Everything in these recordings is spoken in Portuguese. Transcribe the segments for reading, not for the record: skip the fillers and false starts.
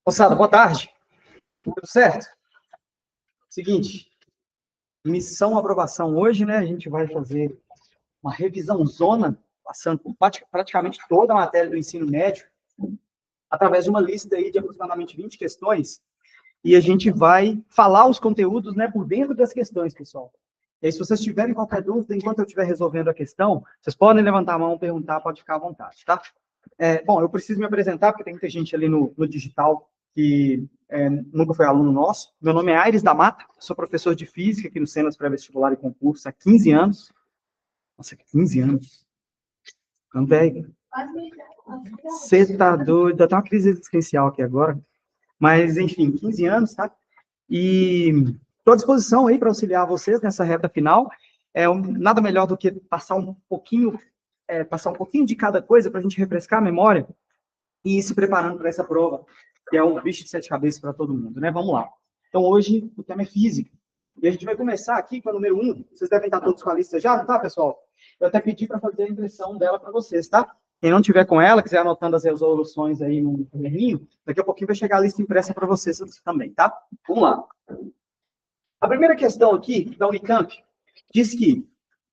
Moçada, boa tarde. Tudo certo? Seguinte, missão aprovação hoje, né? A gente vai fazer uma revisão zona, passando por praticamente toda a matéria do ensino médio, através de uma lista aí de aproximadamente 20 questões, e a gente vai falar os conteúdos, né, por dentro das questões, pessoal. E aí, se vocês tiverem qualquer dúvida, enquanto eu estiver resolvendo a questão, vocês podem levantar a mão, perguntar, pode ficar à vontade, tá? Bom, eu preciso me apresentar, porque tem muita gente ali no digital que nunca foi aluno nosso. Meu nome é Aires da Mata, sou professor de Física aqui no Cenas Pré-Vestibular e Concurso há 15 anos. Nossa, 15 anos. Também. Você tá doido, dá até uma crise existencial aqui agora. Mas, enfim, 15 anos, tá? E estou à disposição aí para auxiliar vocês nessa reta final. Nada melhor do que passar um pouquinho de cada coisa para a gente refrescar a memória e ir se preparando para essa prova, que é um bicho de sete cabeças para todo mundo, né? Vamos lá. Então, hoje, o tema é física. E a gente vai começar aqui com a número 1. Vocês devem estar todos com a lista já, tá, pessoal? Eu até pedi para fazer a impressão dela para vocês, tá? Quem não tiver com ela, quiser anotando as resoluções aí no caderninho, daqui a pouquinho vai chegar a lista impressa para vocês também, tá? Vamos lá. A primeira questão aqui, da Unicamp, diz que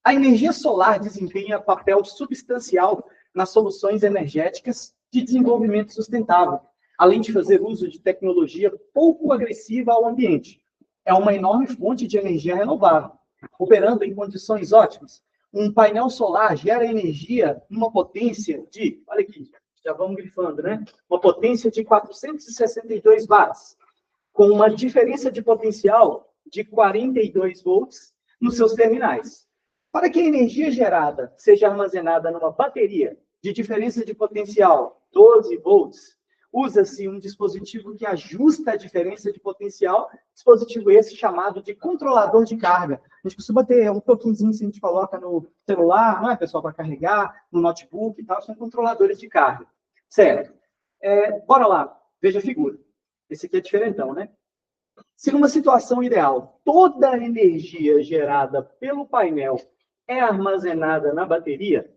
a energia solar desempenha papel substancial nas soluções energéticas de desenvolvimento sustentável, além de fazer uso de tecnologia pouco agressiva ao ambiente. É uma enorme fonte de energia renovável, operando em condições ótimas. Um painel solar gera energia numa potência de, olha aqui, já vamos grifando, né? Uma potência de 462 watts, com uma diferença de potencial de 42 volts nos seus terminais. Para que a energia gerada seja armazenada numa bateria de diferença de potencial 12 volts, usa-se um dispositivo que ajusta a diferença de potencial, dispositivo esse chamado de controlador de carga. A gente costuma ter um tokenzinho que a gente coloca no celular, não é, pessoal, para carregar, no notebook e tal, são controladores de carga. Certo. Bora lá, veja a figura. Esse aqui é diferentão, né? Se numa situação ideal, toda a energia gerada pelo painel é armazenada na bateria,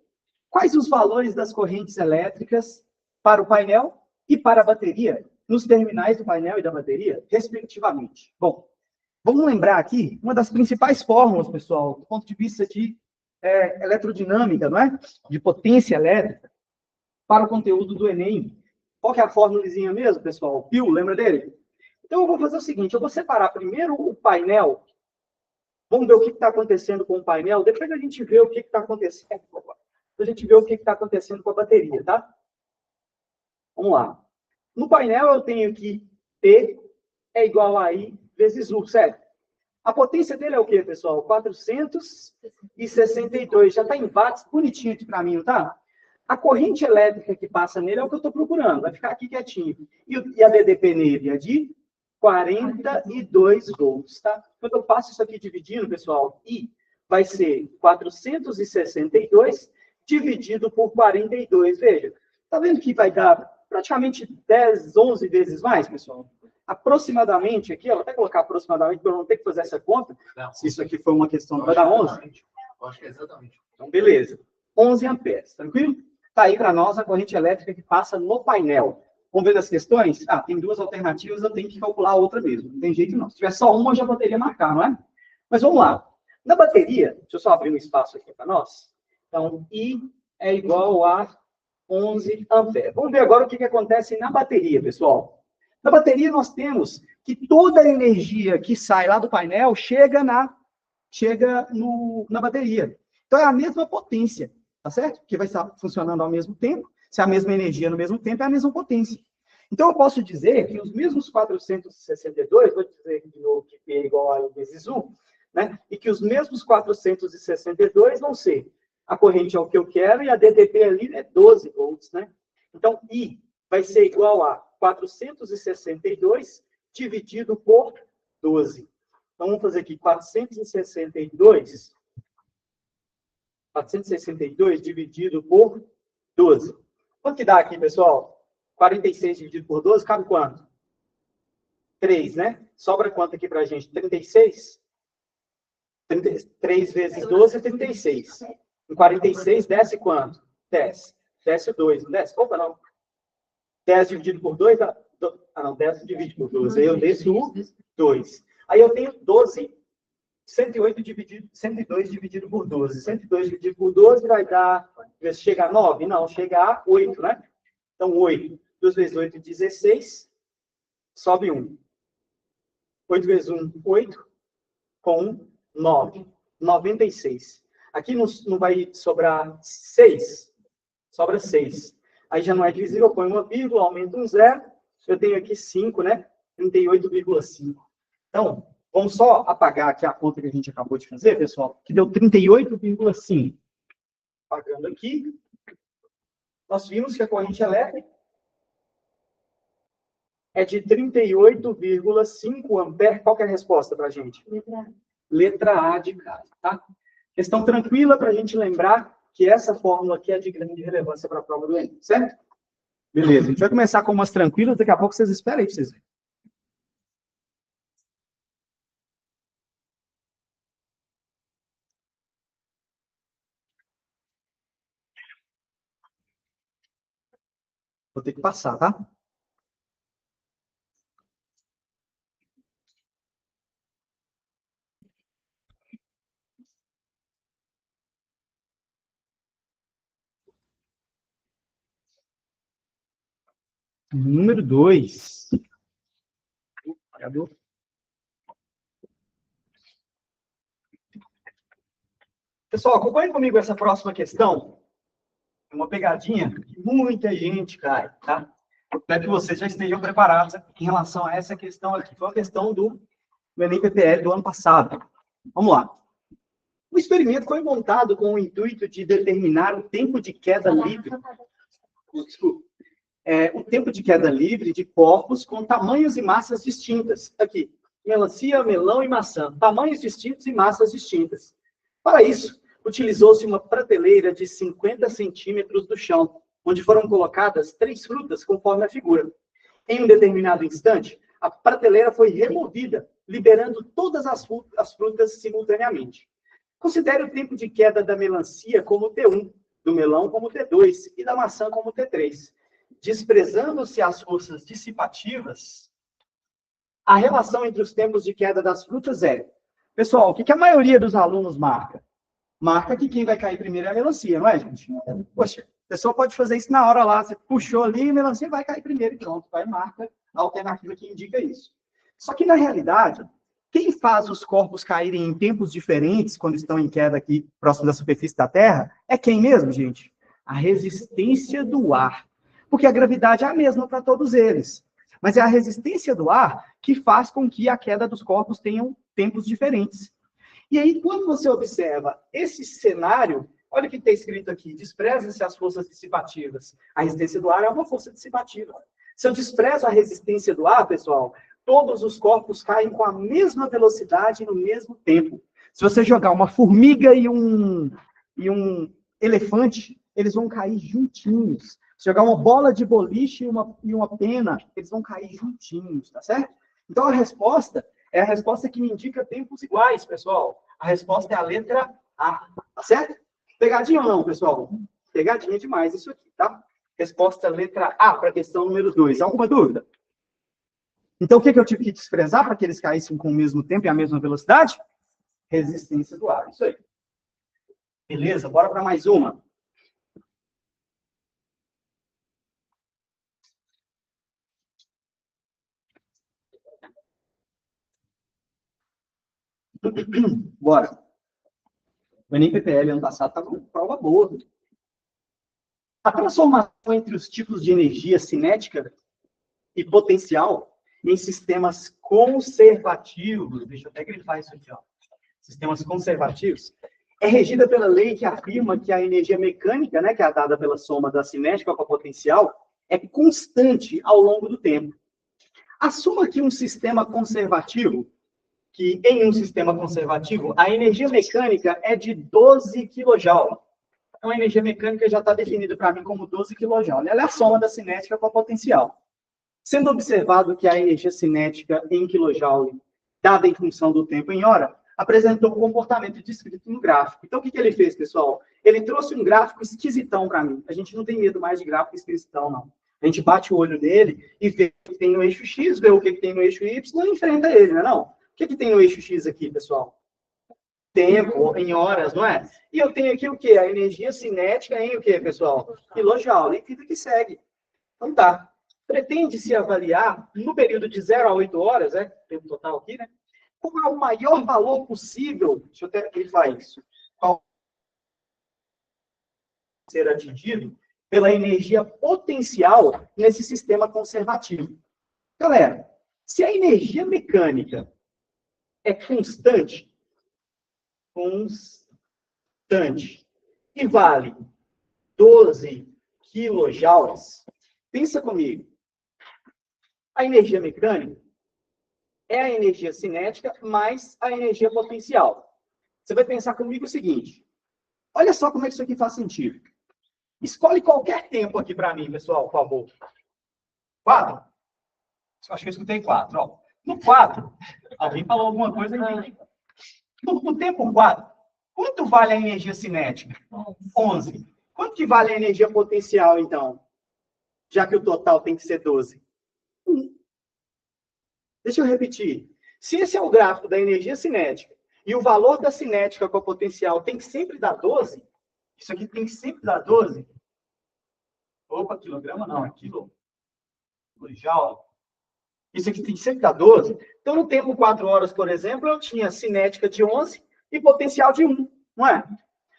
quais os valores das correntes elétricas para o painel e para a bateria, nos terminais do painel e da bateria, respectivamente? Bom, vamos lembrar aqui uma das principais fórmulas, pessoal, do ponto de vista de eletrodinâmica, não é? De potência elétrica, para o conteúdo do Enem. Qual que é a fórmulazinha mesmo, pessoal? O Pio, lembra dele? Então, eu vou fazer o seguinte, eu vou separar primeiro o painel. Vamos ver o que está acontecendo com o painel, depois a gente vê o que está acontecendo. A gente vê o que está acontecendo com a bateria, tá? Vamos lá. No painel, eu tenho que P é igual a I vezes U, certo? A potência dele é o quê, pessoal? 462. Já está em watts, bonitinho aqui para mim, não tá? A corrente elétrica que passa nele é o que eu estou procurando. Vai ficar aqui quietinho. E a DDP nele é de 42 volts, tá? Quando eu faço isso aqui dividindo, pessoal, I vai ser 462 dividido por 42. Veja, tá vendo que vai dar praticamente 10, 11 vezes mais, pessoal? Aproximadamente aqui, eu vou até colocar aproximadamente para eu não ter que fazer essa conta. Se isso aqui for uma questão, vai dar 11. Eu acho que é exatamente. Então, beleza. 11 amperes, tranquilo? Tá aí para nós a corrente elétrica que passa no painel. Vamos ver as questões? Tem duas alternativas, eu tenho que calcular a outra mesmo. Não tem jeito não. Se tiver só uma, eu já poderia marcar, não é? Mas vamos lá. Na bateria, deixa eu só abrir um espaço aqui para nós. Então, I é igual a 11 amperes. Vamos ver agora o que acontece na bateria, pessoal. Na bateria, nós temos que toda a energia que sai lá do painel chega na bateria. Então, é a mesma potência, tá certo? Que vai estar funcionando ao mesmo tempo. Se é a mesma energia no mesmo tempo, é a mesma potência. Então, eu posso dizer que os mesmos 462, vou dizer aqui de novo que P é igual a I vezes U, né? E que os mesmos 462 vão ser a corrente ao que eu quero e a DDP ali é 12 volts, né? Então, I vai ser igual a 462 dividido por 12. Então, vamos fazer aqui 462 dividido por 12. Quanto que dá aqui, pessoal? 46 dividido por 12, cabe quanto? 3, né? Sobra quanto aqui pra gente? 36? 3 vezes 12 é 36. Em 46, desce quanto? 10. Desce o 2, não desce? Opa, não. 10 dividido por 2 dá Ah, não, 10 divide por 12. Aí eu desço o 2. Aí eu tenho 12. 102 dividido por 12. 102 dividido por 12 vai dar... Chega a 9? Não, chega a 8, né? Então, 8. 2 vezes 8, 16. Sobe 1. 8 vezes 1, 8. Com 1, 9. 96. Aqui não vai sobrar 6. Sobra 6. Aí já não é divisível, eu ponho uma vírgula, aumento um zero. Eu tenho aqui 5, né? 38,5. Então, vamos só apagar aqui a conta que a gente acabou de fazer, pessoal, que deu 38,5. Apagando aqui. Nós vimos que a corrente elétrica é de 38,5 amperes. Qual que é a resposta para a gente? Letra A de casa, tá? Questão tranquila para a gente lembrar que essa fórmula aqui é de grande relevância para a prova do Enem, certo? Beleza, a gente vai começar com umas tranquilas, daqui a pouco vocês esperam aí para vocês verem. Vou ter que passar, tá? Número 2. Pessoal, acompanhe comigo essa próxima questão. É uma pegadinha que muita gente cai, tá? Eu espero que vocês já estejam preparados em relação a essa questão aqui. Foi uma questão do Enem PPL do ano passado. Vamos lá. O experimento foi montado com o intuito de determinar o tempo de queda livre. Desculpa. O tempo de queda livre de corpos com tamanhos e massas distintas. Aqui, melancia, melão e maçã. Tamanhos distintos e massas distintas. Para isso, utilizou-se uma prateleira de 50 centímetros do chão, onde foram colocadas 3 frutas, conforme a figura. Em um determinado instante, a prateleira foi removida, liberando todas as frutas simultaneamente. Considere o tempo de queda da melancia como T1, do melão como T2 e da maçã como T3. Desprezando-se as forças dissipativas, a relação entre os tempos de queda das frutas é... Pessoal, o que a maioria dos alunos marca? Marca que quem vai cair primeiro é a melancia, não é, gente? Poxa, a pessoa pode fazer isso na hora lá, você puxou ali, a melancia vai cair primeiro e pronto, vai marca a alternativa que indica isso. Só que, na realidade, quem faz os corpos caírem em tempos diferentes, quando estão em queda aqui, próximo da superfície da Terra, é quem mesmo, gente? A resistência do ar. Porque a gravidade é a mesma para todos eles. Mas é a resistência do ar que faz com que a queda dos corpos tenham tempos diferentes. E aí, quando você observa esse cenário, olha o que está escrito aqui, despreza-se as forças dissipativas. A resistência do ar é uma força dissipativa. Se eu desprezo a resistência do ar, pessoal, todos os corpos caem com a mesma velocidade no mesmo tempo. Se você jogar uma formiga e um elefante, eles vão cair juntinhos. Se jogar uma bola de boliche e uma pena, eles vão cair juntinhos, tá certo? Então, a resposta é a resposta que me indica tempos iguais, pessoal. A resposta é a letra A, tá certo? Pegadinha ou não, pessoal? Pegadinha demais isso aqui, tá? Resposta letra A para a questão número 2. Alguma dúvida? Então, o que eu tive que desprezar para que eles caíssem com o mesmo tempo e a mesma velocidade? Resistência do ar, isso aí. Beleza, bora para mais uma. Bora. O Enem PPL ano passado estava uma prova boa. A transformação entre os tipos de energia cinética e potencial em sistemas conservativos, deixa eu até grifar isso aqui, ó. Sistemas conservativos, é regida pela lei que afirma que a energia mecânica, né, que é dada pela soma da cinética com a potencial, é constante ao longo do tempo. Assuma que um sistema conservativo, que em um sistema conservativo, a energia mecânica é de 12 kJ. Então, a energia mecânica já está definida para mim como 12 kJ. Ela é a soma da cinética com a potencial. Sendo observado que a energia cinética em kJ, dada em função do tempo em hora, apresentou um comportamento descrito no gráfico. Então, o que ele fez, pessoal? Ele trouxe um gráfico esquisitão para mim. A gente não tem medo mais de gráfico esquisitão, não. A gente bate o olho nele e vê o que tem no eixo X, vê o que tem no eixo Y e enfrenta ele, não é não? O que tem no eixo X aqui, pessoal? Tempo, em horas, não é? E eu tenho aqui o quê? A energia cinética em o quê, pessoal? Quilojoule, e vida que segue. Então tá. Pretende-se avaliar, no período de 0 a 8 horas, tempo total aqui, né? Qual é o maior valor possível, deixa eu até grifar isso, qual ser atingido pela energia potencial nesse sistema conservativo. Galera, se a energia mecânica é constante, e vale 12 quilojoules, pensa comigo. A energia mecânica é a energia cinética mais a energia potencial. Você vai pensar comigo o seguinte. Olha só como é que isso aqui faz sentido. Escolhe qualquer tempo aqui para mim, pessoal, por favor. 4? Acho que eu escutei 4. Ó. No 4, alguém falou alguma coisa aqui. No tempo 4, quanto vale a energia cinética? 11. Quanto que vale a energia potencial, então? Já que o total tem que ser 12. 1. Deixa eu repetir. Se esse é o gráfico da energia cinética e o valor da cinética com a potencial tem que sempre dar 12, isso aqui tem que sempre dar 12. Opa, quilograma não, é quilo. Joule. Isso aqui tem que sempre dar 12. Então, no tempo 4 horas, por exemplo, eu tinha cinética de 11 e potencial de 1, não é?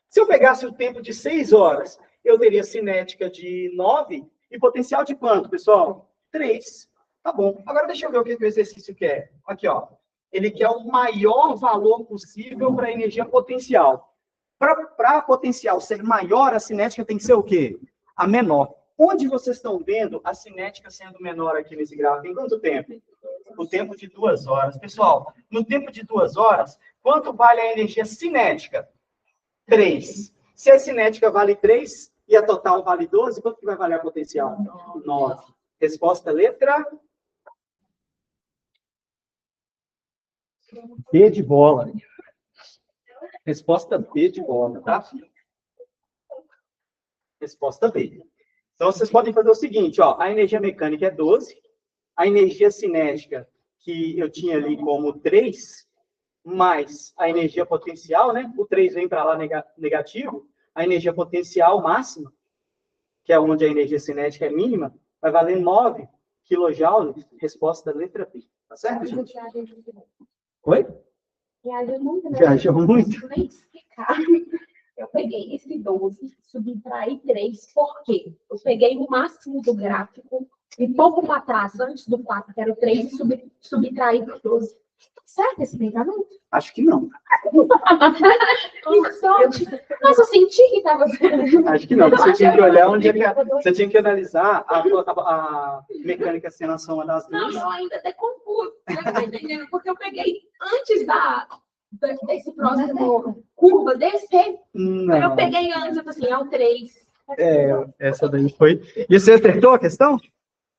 Se eu pegasse o tempo de 6 horas, eu teria cinética de 9 e potencial de quanto, pessoal? 3. Tá bom. Agora deixa eu ver o que o exercício quer. Aqui, ó. Ele quer o maior valor possível para a energia potencial. Para a potencial ser maior, a cinética tem que ser o quê? A menor. Onde vocês estão vendo a cinética sendo menor aqui nesse gráfico? Em quanto tempo? O tempo de 2 horas. Pessoal, no tempo de 2 horas, quanto vale a energia cinética? 3. Se a cinética vale 3 e a total vale 12, quanto que vai valer a potencial? 9. Resposta letra B de bola. Resposta B de bola, tá? Resposta B. Então, vocês podem fazer o seguinte, ó, a energia mecânica é 12, a energia cinética, que eu tinha ali como 3, mais a energia potencial, né? O 3 vem para lá negativo, a energia potencial máxima, que é onde a energia cinética é mínima, vai valer 9 quilojoules, resposta da letra B. Tá certo, gente? Oi? Viajou muito, né? Viajou muito? Nem explicar. Eu peguei esse 12, subtraí 3, por quê? Eu peguei o máximo do gráfico e pouco para trás, antes do 4, que era o 3, e subtraí para 12. Certo esse pensamento? Acho que não. Que sorte! Mas eu senti que estava certo. Acho que não. Você tinha que olhar onde é que... Você tinha que analisar a mecânica sendo a soma das duas. Não, eu ainda decompus. Você tá entendendo? Porque eu peguei antes desse próximo curva descer. Não. Eu peguei antes, eu falei assim, é o 3. Essa daí foi... E você acertou a questão?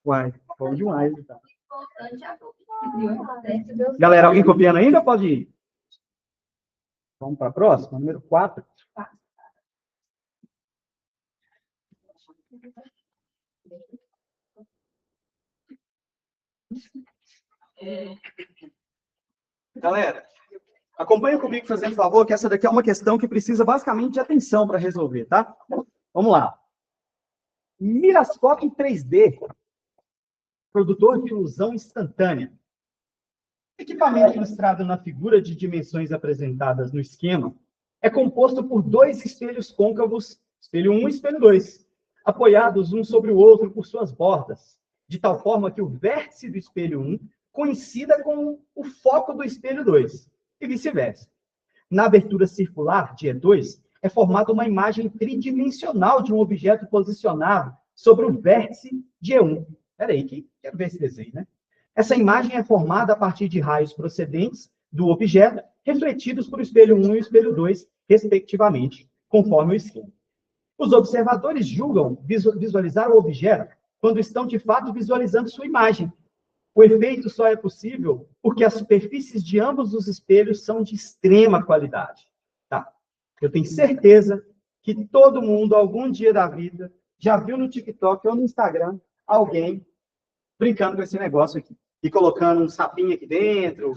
Uai, bom demais. Então. Galera, alguém copiando ainda? Pode ir. Vamos para a próxima, número 4. Galera, acompanha comigo, fazendo favor, que essa daqui é uma questão que precisa basicamente de atenção para resolver, tá? Vamos lá. Mirascope 3D, produtor de ilusão instantânea. O equipamento ilustrado na figura de dimensões apresentadas no esquema é composto por 2 espelhos côncavos, espelho 1 e espelho 2, apoiados um sobre o outro por suas bordas, de tal forma que o vértice do espelho 1 coincida com o foco do espelho 2, e vice-versa. Na abertura circular de E2, é formada uma imagem tridimensional de um objeto posicionado sobre o vértice de E1. Espera aí, quero ver esse desenho, né? Essa imagem é formada a partir de raios procedentes do objeto, refletidos por espelho 1 e espelho 2, respectivamente, conforme o esquema. Os observadores julgam visualizar o objeto quando estão, de fato, visualizando sua imagem. O efeito só é possível porque as superfícies de ambos os espelhos são de extrema qualidade. Tá? Eu tenho certeza que todo mundo, algum dia da vida, já viu no TikTok ou no Instagram alguém brincando com esse negócio aqui. E colocando um sapinho aqui dentro,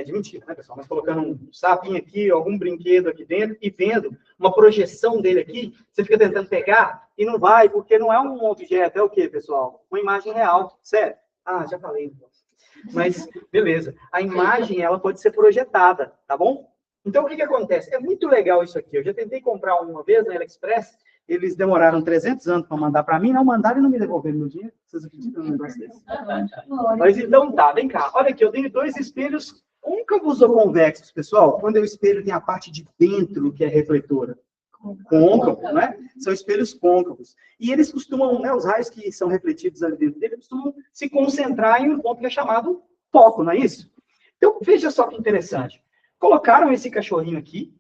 de mentira, né, pessoal? Mas colocando um sapinho aqui, algum brinquedo aqui dentro, e vendo uma projeção dele aqui, você fica tentando pegar e não vai, porque não é um objeto, é o quê, pessoal? Uma imagem real, certo? Ah, já falei. Mas, beleza. A imagem, ela pode ser projetada, tá bom? Então, o que acontece? É muito legal isso aqui. Eu já tentei comprar uma vez na AliExpress, eles demoraram 300 anos para mandar para mim, não mandaram e não me devolveram meu dinheiro. Vocês acreditam num negócio desse? Mas então tá, vem cá. Olha aqui, eu tenho 2 espelhos côncavos ou convexos, pessoal. Quando eu espelho, tem a parte de dentro que é refletora. Côncavo, né? São espelhos côncavos. E eles costumam, né, os raios que são refletidos ali dentro dele, costumam se concentrar em um ponto que é chamado foco, não é isso? Então, veja só que interessante. Colocaram esse cachorrinho aqui.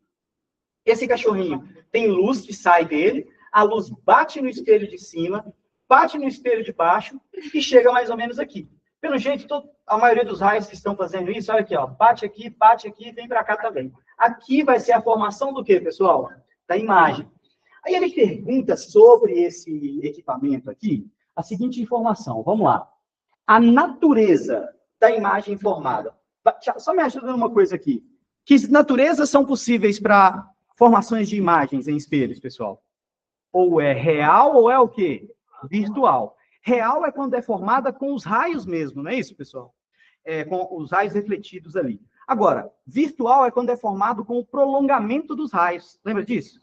Esse cachorrinho tem luz que sai dele, a luz bate no espelho de cima, bate no espelho de baixo e chega mais ou menos aqui. Pelo jeito, a maioria dos raios que estão fazendo isso, olha aqui, ó, bate aqui, vem para cá também. Aqui vai ser a formação do quê, pessoal? Da imagem. Aí ele pergunta sobre esse equipamento aqui, a seguinte informação, vamos lá. A natureza da imagem formada. Só me ajuda numa coisa aqui. Que naturezas são possíveis para formações de imagens em espelhos, pessoal? Ou é real ou é o quê? Virtual. Real é quando é formada com os raios mesmo, não é isso, pessoal? Com os raios refletidos ali. Agora, virtual é quando é formado com o prolongamento dos raios. Lembra disso?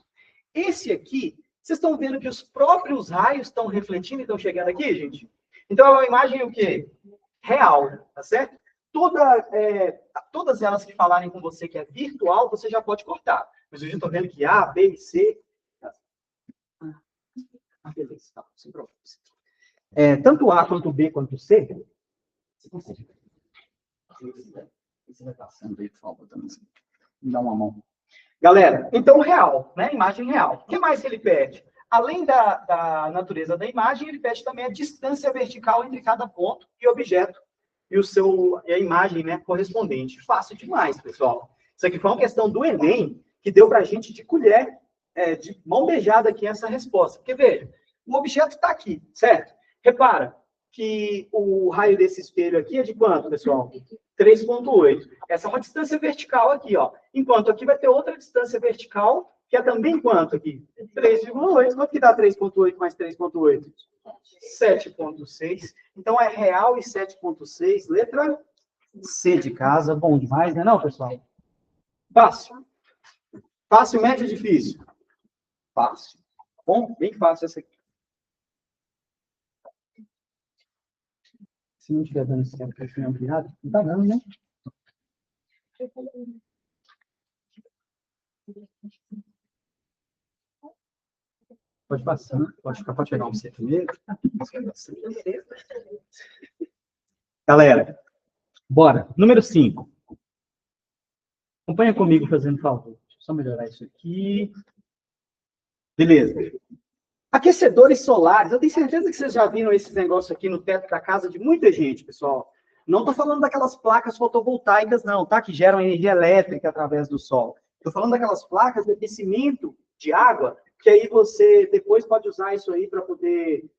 Esse aqui, vocês estão vendo que os próprios raios estão refletindo e estão chegando aqui, gente? Então, é uma imagem o quê? Real, tá certo? Todas elas que falarem com você que é virtual, você já pode cortar. Mas eu já estou vendo que A, B e C... beleza, tá, sem problemas. Tanto A quanto B quanto C, você consegue. Você vai passando aí, por favor, me dá uma mão. Galera, então real, né? Imagem real. O que mais que ele pede? Além da natureza da imagem, ele pede também a distância vertical entre cada ponto e objeto e a imagem, né, correspondente. Fácil demais, pessoal. Isso aqui foi uma questão do Enem que deu para a gente de colher, de mão beijada aqui essa resposta. Porque, veja, o objeto está aqui, certo? Repara que o raio desse espelho aqui é de quanto, pessoal? 3,8. Essa é uma distância vertical aqui, ó. Enquanto aqui vai ter outra distância vertical, que é também quanto aqui? 3,8. Quanto que dá 3,8 mais 3,8? 7,6. Então, é real e 7,6. Letra C de casa. Bom demais, né, não, pessoal? Fácil. Fácil, médio, difícil? Fácil. Bom, bem fácil essa aqui. Se não estiver dando esse tempo para ampliado, não está dando, né? Pode passar, pode pegar um C primeiro. Galera, bora. Número 5. Acompanha comigo fazendo favor. Deixa eu só melhorar isso aqui. Beleza. Aquecedores solares. Eu tenho certeza que vocês já viram esse negócio aqui no teto da casa de muita gente, pessoal. Não estou falando daquelas placas fotovoltaicas, não, tá? Que geram energia elétrica através do sol. Estou falando daquelas placas de aquecimento de água, que aí você depois pode usar isso aí para poder,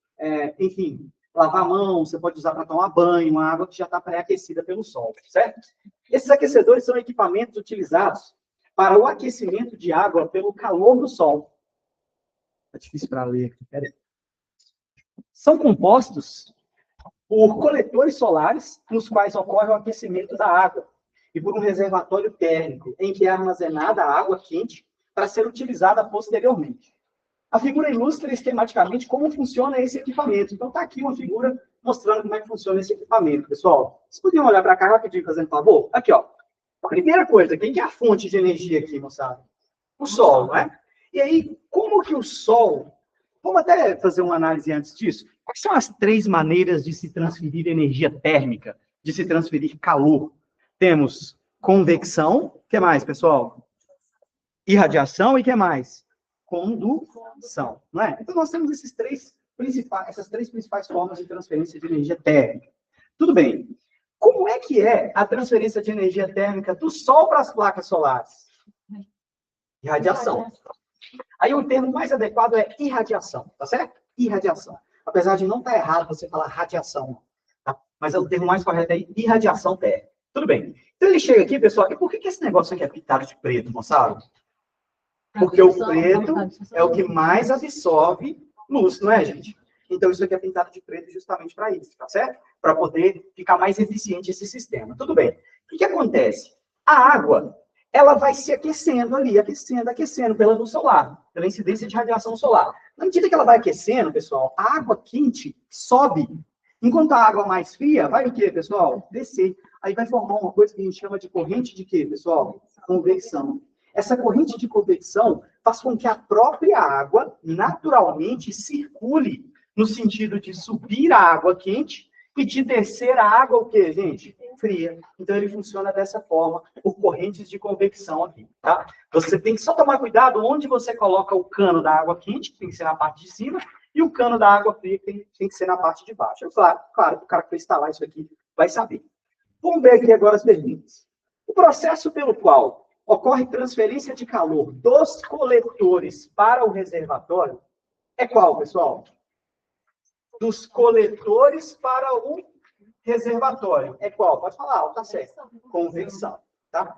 enfim, lavar a mão, você pode usar para tomar banho, uma água que já está pré-aquecida pelo sol, certo? Esses aquecedores são equipamentos utilizados para o aquecimento de água pelo calor do sol. É difícil para ler aqui, peraí. São compostos por coletores solares, nos quais ocorre o aquecimento da água, e por um reservatório térmico, em que é armazenada a água quente para ser utilizada posteriormente. A figura ilustra esquematicamente como funciona esse equipamento. Então, está aqui uma figura mostrando como é que funciona esse equipamento, pessoal. Vocês podiam olhar para cá rapidinho, fazendo favor? Aqui, ó. A primeira coisa, quem que é a fonte de energia aqui, moçada? O sol, não é? E aí, como que o sol... Vamos até fazer uma análise antes disso. Quais são as 3 maneiras de se transferir energia térmica, de se transferir calor? Temos convecção, o que mais, pessoal? Irradiação e o que mais? Condução, não é? Então, nós temos essas três principais formas de transferência de energia térmica. Tudo bem. Como é que é a transferência de energia térmica do Sol para as placas solares? Irradiação. Aí o termo mais adequado é irradiação, tá certo? Irradiação. Apesar de não estar errado você falar radiação, tá? Mas o termo mais correto é irradiação térmica. Tudo bem. Então ele chega aqui, pessoal, e por que esse negócio aqui é pintado de preto, moçada? Porque o preto é o que mais absorve luz, não é, gente? Então isso aqui é pintado de preto justamente para isso, tá certo? Para poder ficar mais eficiente esse sistema. Tudo bem. O que acontece? A água, ela vai se aquecendo ali, aquecendo pela luz solar, pela incidência de radiação solar. Na medida que ela vai aquecendo, pessoal, a água quente sobe. Enquanto a água mais fria, vai o quê, pessoal? Descer. Aí vai formar uma coisa que a gente chama de corrente de quê, pessoal? Convecção. Essa corrente de convecção faz com que a própria água, naturalmente, circule no sentido de subir a água quente e de descer a água, o quê, gente? Fria. Então, ele funciona dessa forma, por correntes de convecção aqui, tá? Você tem que só tomar cuidado onde você coloca o cano da água quente, que tem que ser na parte de cima, e o cano da água fria, que tem que ser na parte de baixo. Claro, o cara que vai instalar isso aqui vai saber. Vamos ver aqui agora as perguntas. O processo pelo qual ocorre transferência de calor dos coletores para o reservatório é qual, pessoal? Dos coletores para o reservatório. É qual? Pode falar, tá certo. Convecção. Tá?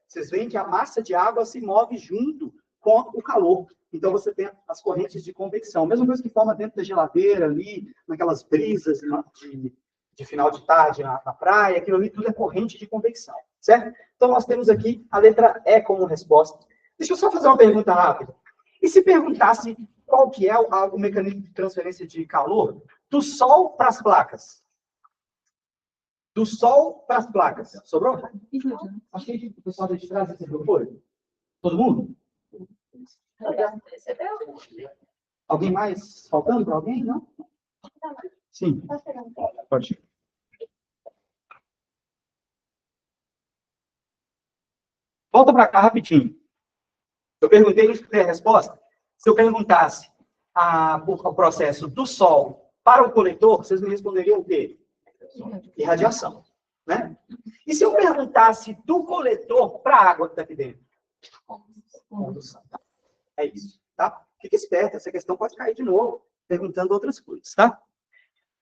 Vocês veem que a massa de água se move junto com o calor. Então, você tem as correntes de convecção. Mesma coisa que forma dentro da geladeira ali, naquelas brisas de final de tarde na praia, aquilo ali tudo é corrente de convecção, certo? Então, nós temos aqui a letra E como resposta. Deixa eu só fazer uma pergunta rápida. E se perguntasse qual que é o mecanismo de transferência de calor do Sol para as placas? Do Sol para as placas. Sobrou? Acho que o pessoal de trás recebeu, foi? Todo mundo? Alguém mais? Faltando para alguém? Não? Sim. Pode ir. Volta para cá rapidinho. Eu perguntei, não escutei a resposta. Se eu perguntasse o processo do Sol para o coletor, vocês me responderiam o quê? Irradiação. Né? E se eu perguntasse do coletor para a água que está aqui dentro? Condução. É isso. Tá? Fique esperto, essa questão pode cair de novo, perguntando outras coisas. Tá?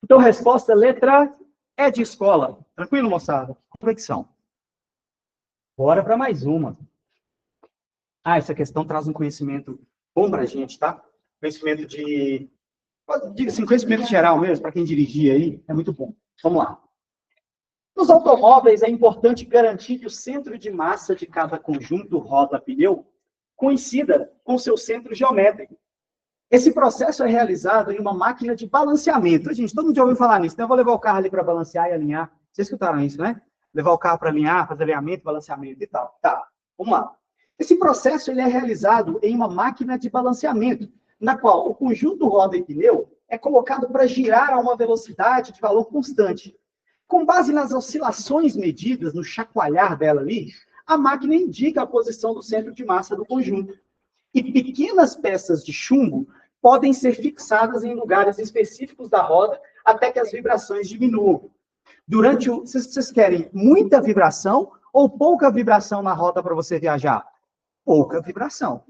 Então, resposta letra E de escola. Tranquilo, moçada? Convecção. Bora para mais uma. Essa questão traz um conhecimento bom para a gente, tá? Conhecimento assim, conhecimento geral mesmo, para quem dirigir aí, é muito bom. Vamos lá. Nos automóveis, é importante garantir que o centro de massa de cada conjunto roda-pneu coincida com seu centro geométrico. Esse processo é realizado em uma máquina de balanceamento. Gente, todo mundo já ouviu falar nisso, então eu vou levar o carro ali para balancear e alinhar. Vocês escutaram isso, né? Levar o carro para alinhar, fazer alinhamento, balanceamento e tal. Tá, vamos lá. Esse processo ele é realizado em uma máquina de balanceamento, na qual o conjunto roda e pneu é colocado para girar a uma velocidade de valor constante. Com base nas oscilações medidas, no chacoalhar dela ali, a máquina indica a posição do centro de massa do conjunto. E pequenas peças de chumbo podem ser fixadas em lugares específicos da roda até que as vibrações diminuam. Vocês querem muita vibração ou pouca vibração na roda para você viajar? Pouca vibração.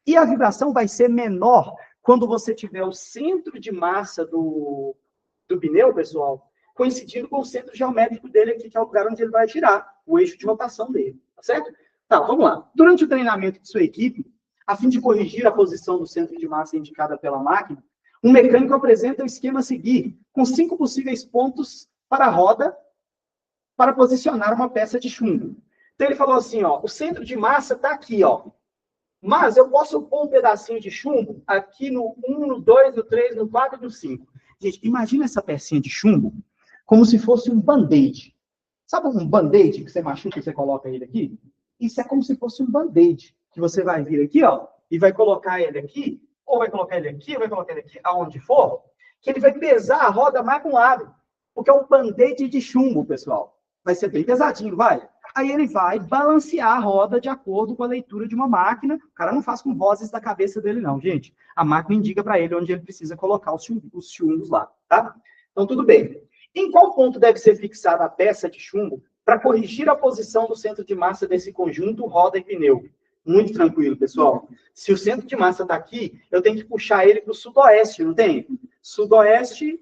E a vibração vai ser menor quando você tiver o centro de massa do pneu, pessoal, coincidindo com o centro geométrico dele aqui, que é o lugar onde ele vai girar, o eixo de rotação dele, tá certo? Tá, vamos lá. Durante o treinamento de sua equipe, a fim de corrigir a posição do centro de massa indicada pela máquina, um mecânico apresenta o esquema a seguir, com 5 possíveis pontos para a roda, para posicionar uma peça de chumbo. Então ele falou assim, ó, o centro de massa está aqui, ó. Mas eu posso pôr um pedacinho de chumbo aqui no 1, no 2, no 3, no 4 e no 5. Gente, imagina essa pecinha de chumbo como se fosse um band-aid. Sabe um band-aid que você machuca e você coloca ele aqui? Isso é como se fosse um band-aid, que você vai vir aqui, ó, e vai colocar ele aqui, ou vai colocar ele aqui, ou vai colocar ele aqui, aonde for, que ele vai pesar a roda mais para um lado. Porque é um band-aid de chumbo, pessoal. Vai ser bem pesadinho, vai. Aí ele vai balancear a roda de acordo com a leitura de uma máquina. O cara não faz com vozes da cabeça dele, não, gente. A máquina indica para ele onde ele precisa colocar os chumbos lá, tá? Então, tudo bem. Em qual ponto deve ser fixada a peça de chumbo para corrigir a posição do centro de massa desse conjunto roda e pneu? Muito tranquilo, pessoal. Se o centro de massa está aqui, eu tenho que puxar ele para o sudoeste, não tem? Sudoeste,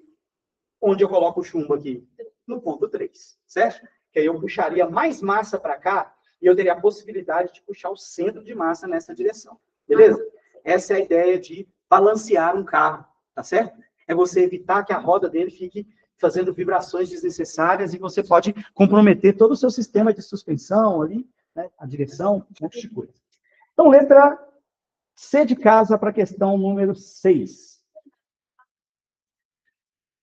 onde eu coloco o chumbo aqui? No ponto 3, certo? Que aí eu puxaria mais massa para cá e eu teria a possibilidade de puxar o centro de massa nessa direção. Beleza? Essa é a ideia de balancear um carro, tá certo? É você evitar que a roda dele fique fazendo vibrações desnecessárias e você pode comprometer todo o seu sistema de suspensão ali, né? A direção, um monte de coisa. Então, letra C de casa para a questão número 6.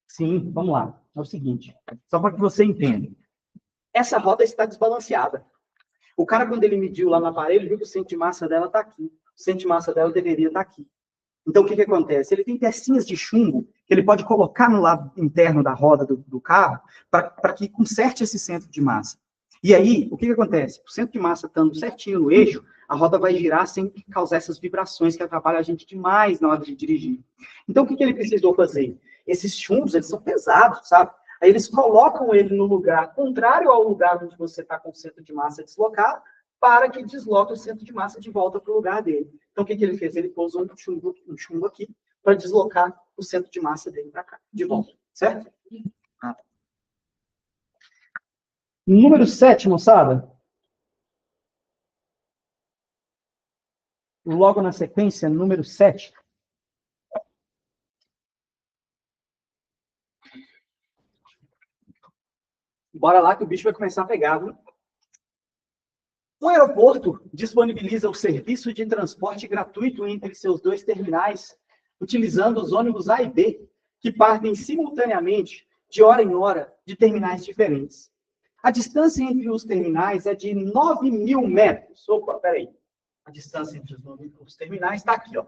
Sim, vamos lá. É o seguinte, só para que você entenda. Essa roda está desbalanceada. O cara, quando ele mediu lá no aparelho, viu que o centro de massa dela está aqui. O centro de massa dela deveria estar aqui. Então, o que acontece? Ele tem pecinhas de chumbo que ele pode colocar no lado interno da roda do carro para que conserte esse centro de massa. E aí, o que acontece? O centro de massa estando certinho no eixo, a roda vai girar sem causar essas vibrações que atrapalham a gente demais na hora de dirigir. Então, o que ele precisou fazer? Esses chumbos, eles são pesados, sabe? Aí eles colocam ele no lugar contrário ao lugar onde você está com o centro de massa deslocado, para que desloque o centro de massa de volta para o lugar dele. Então, o que ele fez? Ele pôs um chumbo aqui para deslocar o centro de massa dele para cá, de volta. Certo? Número 7, moçada. Logo na sequência, número 7. Bora lá que o bicho vai começar a pegar, viu? O aeroporto disponibiliza o serviço de transporte gratuito entre seus 2 terminais, utilizando os ônibus A e B, que partem simultaneamente, de hora em hora, de terminais diferentes. A distância entre os terminais é de 9.000 metros. Opa, peraí. A distância entre os terminais está aqui, ó.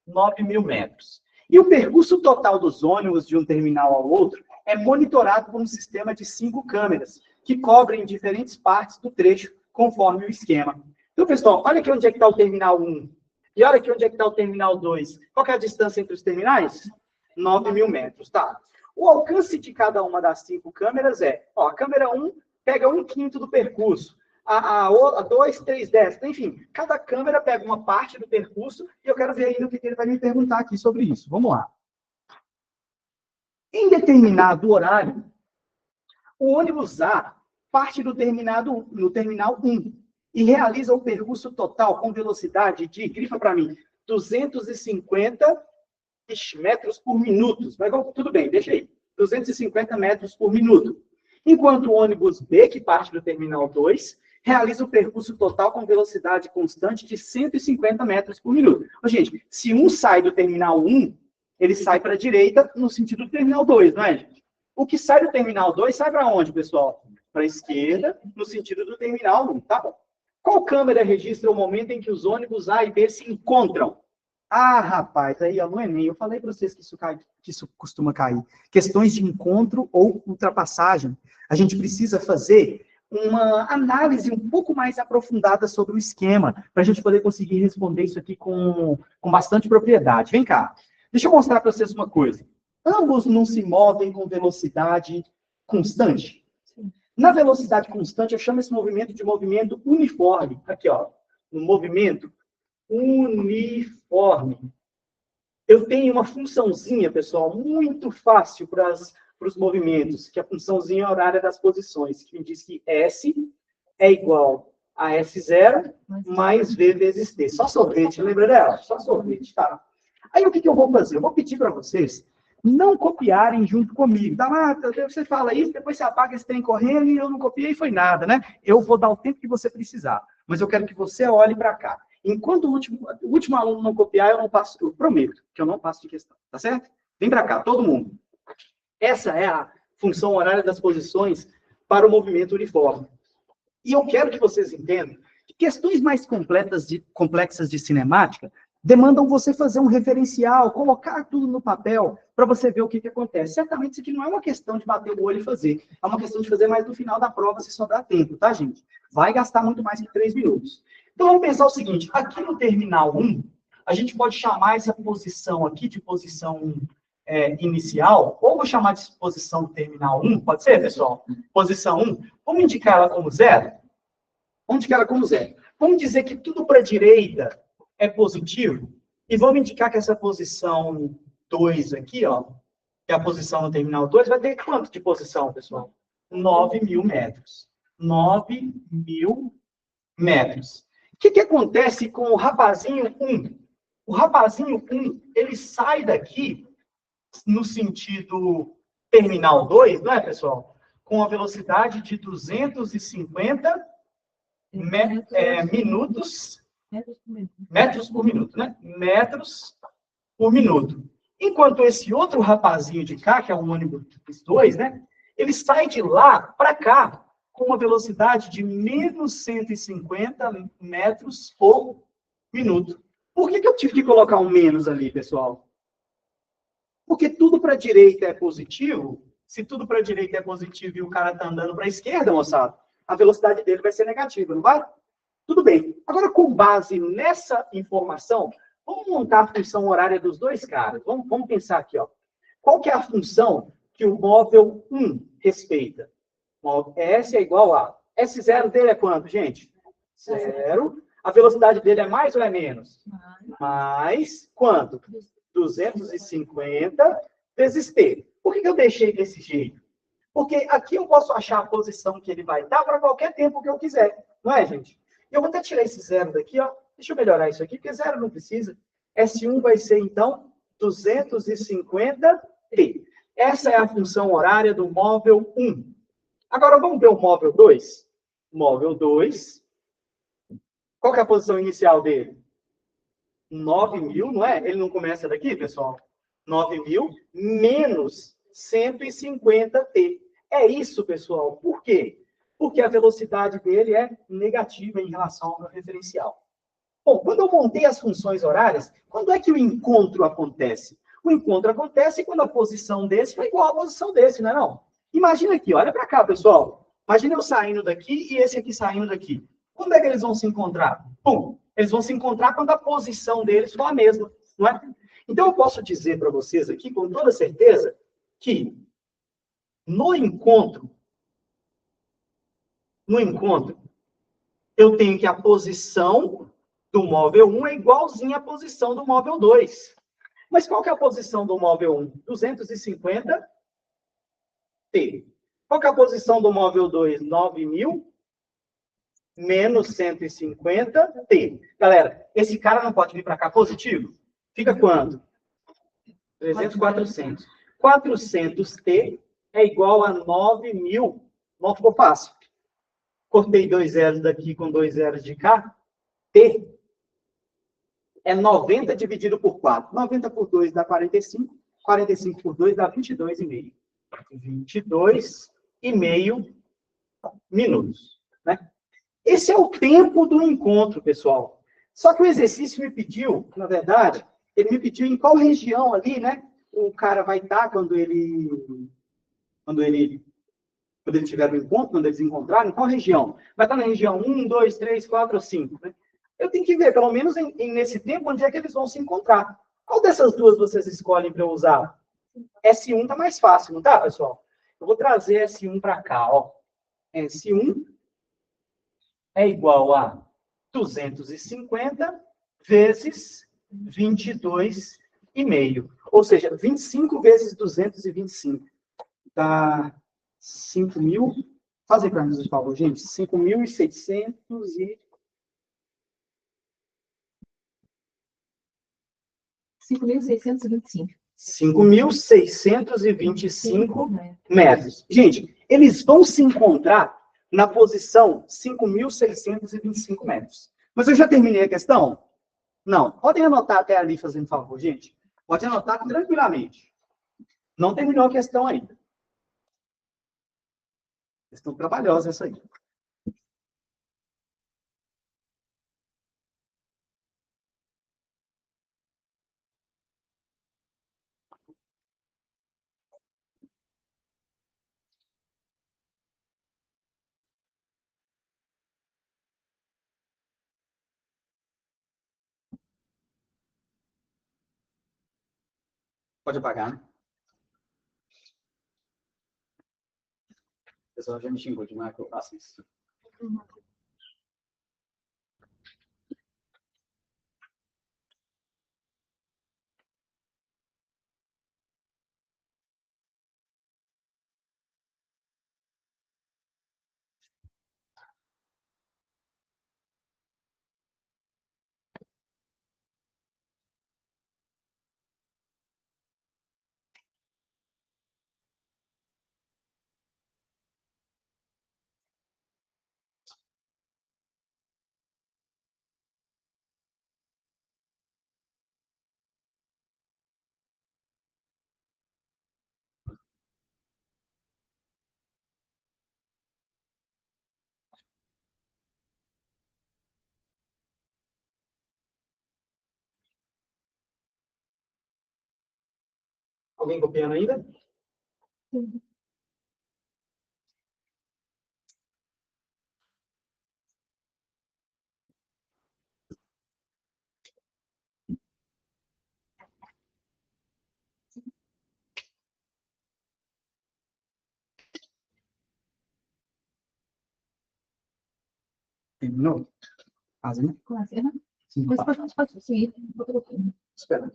9.000 metros. E o percurso total dos ônibus de um terminal ao outro é monitorado por um sistema de 5 câmeras, que cobrem diferentes partes do trecho, conforme o esquema. Então, pessoal, olha aqui onde é que está o terminal 1. E olha aqui onde é que está o terminal 2. Qual que é a distância entre os terminais? 9.000 metros, tá? O alcance de cada uma das 5 câmeras é, ó, a câmera 1 pega 1/5 do percurso, a 2, 3, 10, enfim, cada câmera pega uma parte do percurso e eu quero ver ainda o que ele vai me perguntar aqui sobre isso. Vamos lá. Em determinado horário, o ônibus A parte no terminal 1 e realiza o percurso total com velocidade de, grifa para mim, 250 metros por minuto. Mas tudo bem, deixa aí. 250 metros por minuto. Enquanto o ônibus B, que parte do terminal 2, realiza o percurso total com velocidade constante de 150 metros por minuto. Gente, se um sai do terminal 1, ele sai para a direita no sentido do terminal 2, não é, gente? O que sai do terminal 2 sai para onde, pessoal? Para a esquerda, no sentido do terminal 1, tá bom. Qual câmera registra o momento em que os ônibus A e B se encontram? Ah, rapaz, aí ó, no Enem, eu falei para vocês que isso costuma cair. Questões de encontro ou ultrapassagem. A gente precisa fazer uma análise um pouco mais aprofundada sobre o esquema, para a gente poder conseguir responder isso aqui com bastante propriedade. Vem cá, deixa eu mostrar para vocês uma coisa. Ambos não se movem com velocidade constante. Na velocidade constante, eu chamo esse movimento de movimento uniforme. Aqui, ó, no movimento uniforme. Eu tenho uma funçãozinha, pessoal, muito fácil para os movimentos, que é a funçãozinha horária das posições, que me diz que S é igual a S0 mais V vezes T. Só sorvete, lembra dela? Só sorvete, tá? Aí o que eu vou fazer? Eu vou pedir para vocês não copiarem junto comigo. Tá, você fala isso, depois você apaga esse trem correndo e eu não copiei, foi nada, né? Eu vou dar o tempo que você precisar, mas eu quero que você olhe para cá. Enquanto o último aluno não copiar, eu não passo, eu prometo que eu não passo de questão, tá certo? Vem para cá, todo mundo. Essa é a função horária das posições para o movimento uniforme. E eu quero que vocês entendam que questões mais complexas de cinemática demandam você fazer um referencial, colocar tudo no papel, para você ver o que acontece. Certamente isso aqui não é uma questão de bater o olho e fazer, é uma questão de fazer mais no final da prova, se sobrar tempo, tá, gente? Vai gastar muito mais que 3 minutos. Então, vamos pensar o seguinte, aqui no terminal 1, a gente pode chamar essa posição aqui de posição inicial, ou vou chamar de posição do terminal 1, pode ser, pessoal? Posição 1, vamos indicar ela como 0? Vamos indicar ela como 0. Vamos dizer que tudo para a direita é positivo, e vamos indicar que essa posição 2 aqui, ó, que é a posição no terminal 2, vai ter quanto de posição, pessoal? 9.000 metros. 9.000 metros. O que acontece com o rapazinho 1? O rapazinho 1, ele sai daqui no sentido terminal 2, não é, pessoal? Com a velocidade de 250 metros por minuto, né? Metros por minuto. Enquanto esse outro rapazinho de cá, que é o ônibus 2, né? Ele sai de lá para cá com uma velocidade de menos 150 metros por minuto. Por que eu tive que colocar um menos ali, pessoal? Porque tudo para a direita é positivo. Se tudo para a direita é positivo e o cara está andando para a esquerda, moçada, a velocidade dele vai ser negativa, não vai? Tudo bem. Agora, com base nessa informação, vamos montar a função horária dos dois caras. Vamos pensar aqui, ó. Qual que é a função que o móvel 1 respeita? S é igual a... S0 dele é quanto, gente? 0. A velocidade dele é mais ou é menos? Mais quanto? 250 vezes t. Por que eu deixei desse jeito? Porque aqui eu posso achar a posição que ele vai estar para qualquer tempo que eu quiser. Não é, gente? Eu vou até tirar esse zero daqui, ó. Deixa eu melhorar isso aqui, porque zero não precisa. S1 vai ser, então, 250t. Essa é a função horária do móvel 1. Agora, vamos ver o móvel 2? Móvel 2. Qual que é a posição inicial dele? 9.000, não é? Ele não começa daqui, pessoal? 9.000 menos 150t. É isso, pessoal. Por quê? Porque a velocidade dele é negativa em relação ao referencial. Bom, quando eu montei as funções horárias, quando é que o encontro acontece? O encontro acontece quando a posição desse foi igual à posição desse, não é não? Imagina aqui, olha para cá, pessoal. Imagina eu saindo daqui e esse aqui saindo daqui. Quando é que eles vão se encontrar? Pum! Eles vão se encontrar quando a posição deles for a mesma, não é? Então, eu posso dizer para vocês aqui, com toda certeza, que no encontro, eu tenho que a posição do móvel 1 é igualzinha à posição do móvel 2. Mas qual que é a posição do móvel 1? 250t. Qual que é a posição do móvel 2? 9.000 menos 150t. Galera, esse cara não pode vir para cá positivo? Fica quanto? 300, 400. 400t é igual a 9.000. Não ficou fácil. Cortei 2 zeros daqui com 2 zeros de cá. T é 90 dividido por 4. 90 por 2 dá 45. 45 por 2 dá 22,5. 22,5 minutos. Né? Esse é o tempo do encontro, pessoal. Só que o exercício me pediu, na verdade, ele me pediu em qual região ali, né? O cara vai estar quando ele tiver o encontro, quando eles encontrarem, qual região? Vai estar na região 1, 2, 3, 4 ou 5. Né? Eu tenho que ver, pelo menos nesse tempo, onde é que eles vão se encontrar. Qual dessas duas vocês escolhem para eu usar? S1 está mais fácil, não tá, pessoal? Eu vou trazer S1 para cá. Ó. S1 é igual a 250 vezes 22,5. Ou seja, 25 vezes 225. Dá 5.000. Faz aí para mim, por favor, gente. 5.600 e... 5.625. 5.625 metros. Gente, eles vão se encontrar na posição 5.625 metros. Mas eu já terminei a questão? Não. Podem anotar até ali, fazendo favor, gente. Pode anotar tranquilamente. Não terminou a questão ainda. Questão trabalhosa essa aí. Pode apagar, né? O pessoal já me xingou demais que eu faço isso. Alguém copiando ainda? Terminou? Quase, né? Quase, né? Sim, Mas tá. pode seguir. Espera.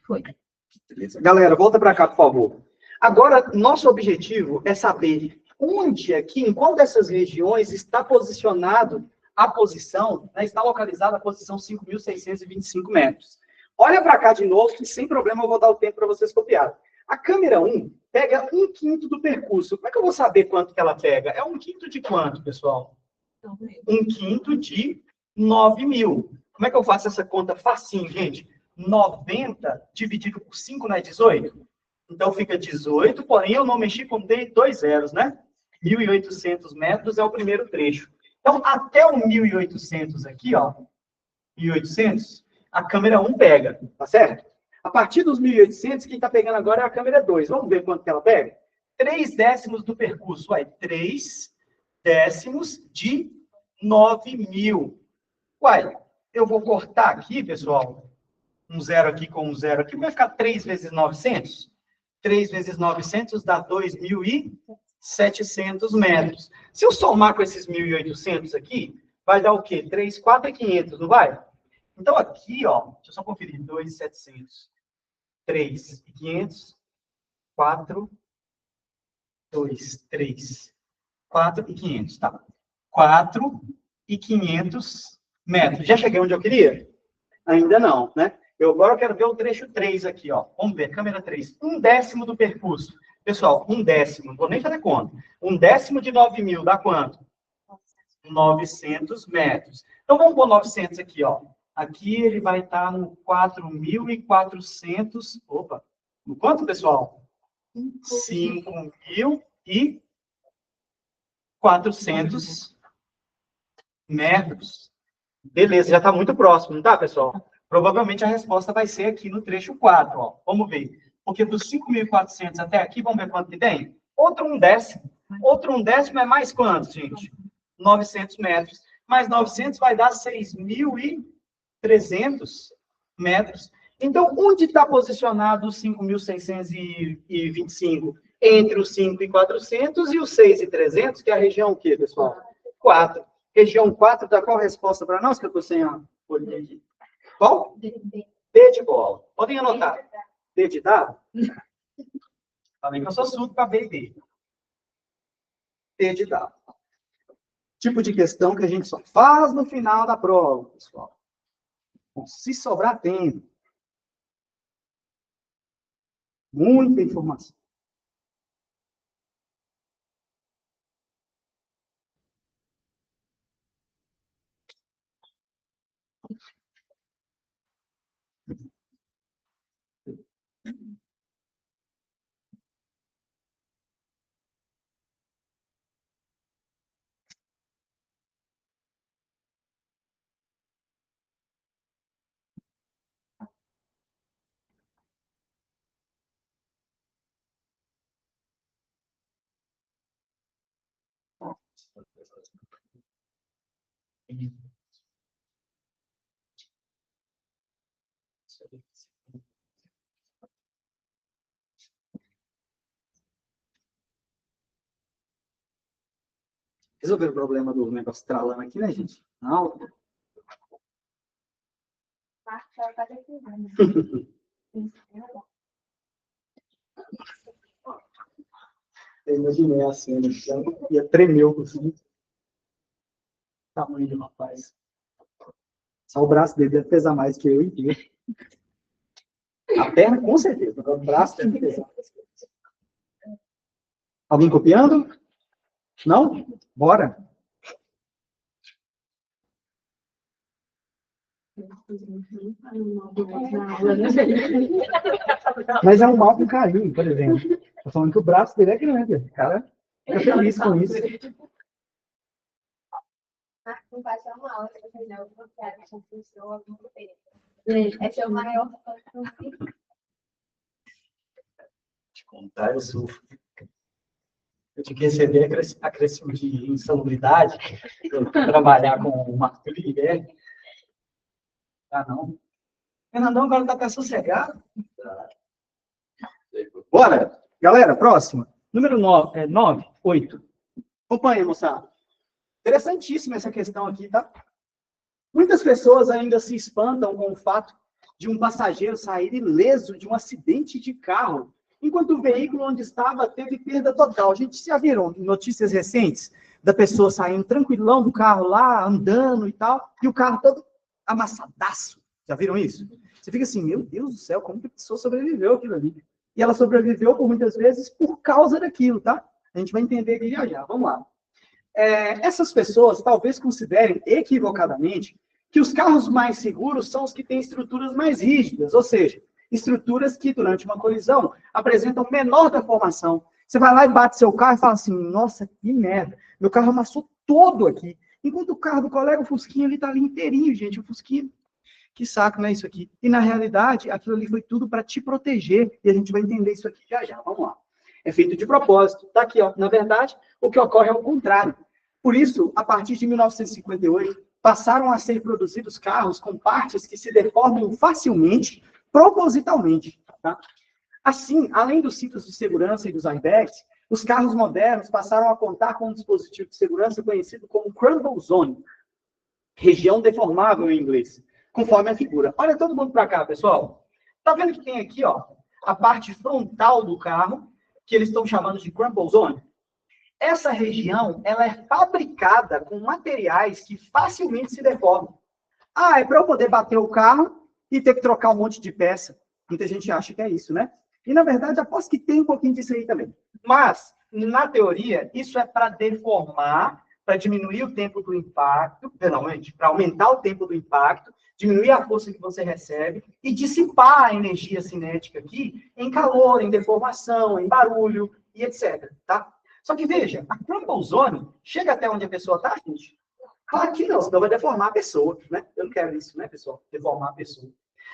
Foi. Beleza. Galera, volta para cá, por favor. Agora, nosso objetivo é saber onde aqui, em qual dessas regiões está posicionado a posição, né, está localizada a posição 5.625 metros. Olha para cá de novo, que sem problema eu vou dar o tempo para vocês copiarem. A câmera 1 pega 1/5 do percurso. Como é que eu vou saber quanto que ela pega? É 1/5 de quanto, pessoal? 1/5 de 9.000. Como é que eu faço essa conta facinho, gente? 90 dividido por 5 não é 18? Então fica 18, porém eu não mexi com dois zeros, né? 1.800 metros é o primeiro trecho. Então, até o 1.800 aqui, ó, 1.800, a câmera 1 pega, tá certo? A partir dos 1.800, quem está pegando agora é a câmera 2. Vamos ver quanto que ela pega? 3 décimos do percurso. Ué, 3 décimos de 9.000. Uai, eu vou cortar aqui, pessoal, um zero aqui com um zero aqui, vai ficar 3 vezes 900. 3 vezes 900 dá 2.700 metros. Se eu somar com esses 1.800 aqui, vai dar o quê? 3, 4 e 500, não vai? Então aqui, ó, deixa eu só conferir, 2.700, 3 e 500, 4, 2, 3, 4 e 500, tá? 4 e 500 metros. Já cheguei onde eu queria? Ainda não, né? Eu agora quero ver o trecho 3 aqui, ó. Vamos ver, câmera 3. 1/10 do percurso. Pessoal, 1/10, não vou nem fazer conta. 1/10 de 9.000 dá quanto? 900 metros. Então, vamos pôr 900 aqui, ó. Aqui ele vai estar no 4.400. Opa! No quanto, pessoal? 5.400 metros. Beleza, já está muito próximo, não tá, pessoal? Provavelmente a resposta vai ser aqui no trecho 4, ó. Vamos ver. Porque dos 5.400 até aqui, vamos ver quanto que tem? Outro 1/10. Outro 1/10 é mais quanto, gente? 900 metros. Mais 900 vai dar 6.300 metros. Então, onde está posicionado os 5.625? Entre os 5.400 e os 6.300, que é a região o quê, pessoal? 4. Região 4 dá qual resposta para nós, que eu estou sem a folhinha aqui? Qual? D de bola. Podem anotar. D de dado? Falei que eu sou surdo para B e D. D de dado. Tipo de questão que a gente só faz no final da prova, pessoal. Bom, se sobrar tempo. Muita informação. Resolver o problema do negócio tralando aqui, né, gente? Não. Eu imaginei a cena, ia tremer assim. Tamanho do rapaz. Só o braço dele deve pesar mais que eu inteiro. A perna, com certeza, mas o braço deve pesar. Alguém copiando? Não? Bora. Mas é um mal com carinho, por exemplo. Estou falando que o braço dele é grande. O cara fica feliz com isso. Não vai ser uma aula, porque não, eu quero que funcione muito bem. Esse é o maior Te contar, eu sofro. Eu tinha que receber acréscimo de insalubridade, trabalhar com o Marco Guilherme. Ah, não. Fernandão agora está até sossegado. Bora! Galera, próxima. Número 9, 8. Acompanha, moçada. Interessantíssima essa questão aqui, tá? Muitas pessoas ainda se espantam com o fato de um passageiro sair ileso de um acidente de carro, enquanto o veículo onde estava teve perda total. A gente já viram notícias recentes da pessoa saindo tranquilão do carro lá, andando e tal, e o carro todo amassadaço. Já viram isso? Você fica assim, meu Deus do céu, como que a pessoa sobreviveu aquilo ali? E ela sobreviveu, por muitas vezes, por causa daquilo, tá? A gente vai entender aqui já já. Vamos lá. Essas pessoas talvez considerem equivocadamente que os carros mais seguros são os que têm estruturas mais rígidas, ou seja, estruturas que, durante uma colisão, apresentam menor deformação. Você vai lá e bate seu carro e fala assim, nossa, que merda, meu carro amassou todo aqui. Enquanto o carro do colega, o Fusquinha, ele tá ali inteirinho, gente, o Fusquinha, que saco, né, isso aqui? E, na realidade, aquilo ali foi tudo para te proteger, e a gente vai entender isso aqui já já, vamos lá. É feito de propósito. Tá aqui, ó. Na verdade, o que ocorre é o contrário. Por isso, a partir de 1958, passaram a ser produzidos carros com partes que se deformam facilmente, propositalmente. Tá? Assim, além dos cintos de segurança e dos airbags, os carros modernos passaram a contar com um dispositivo de segurança conhecido como Crumble Zone, região deformável em inglês, conforme a figura. Olha todo mundo para cá, pessoal. Tá vendo que tem aqui, ó, a parte frontal do carro, que eles estão chamando de Crumble Zone? Essa região, ela é fabricada com materiais que facilmente se deformam. Ah, é para eu poder bater o carro e ter que trocar um monte de peça. Muita gente acha que é isso, né? E, na verdade, aposto que tem um pouquinho disso aí também. Mas, na teoria, isso é para deformar, para diminuir o tempo do impacto, finalmente, para aumentar o tempo do impacto, diminuir a força que você recebe e dissipar a energia cinética aqui em calor, em deformação, em barulho e etc. Tá? Só que veja, a Crumble Zone chega até onde a pessoa está, gente? Claro que não, senão vai deformar a pessoa, né? Eu não quero isso, né, pessoal? Deformar a pessoa.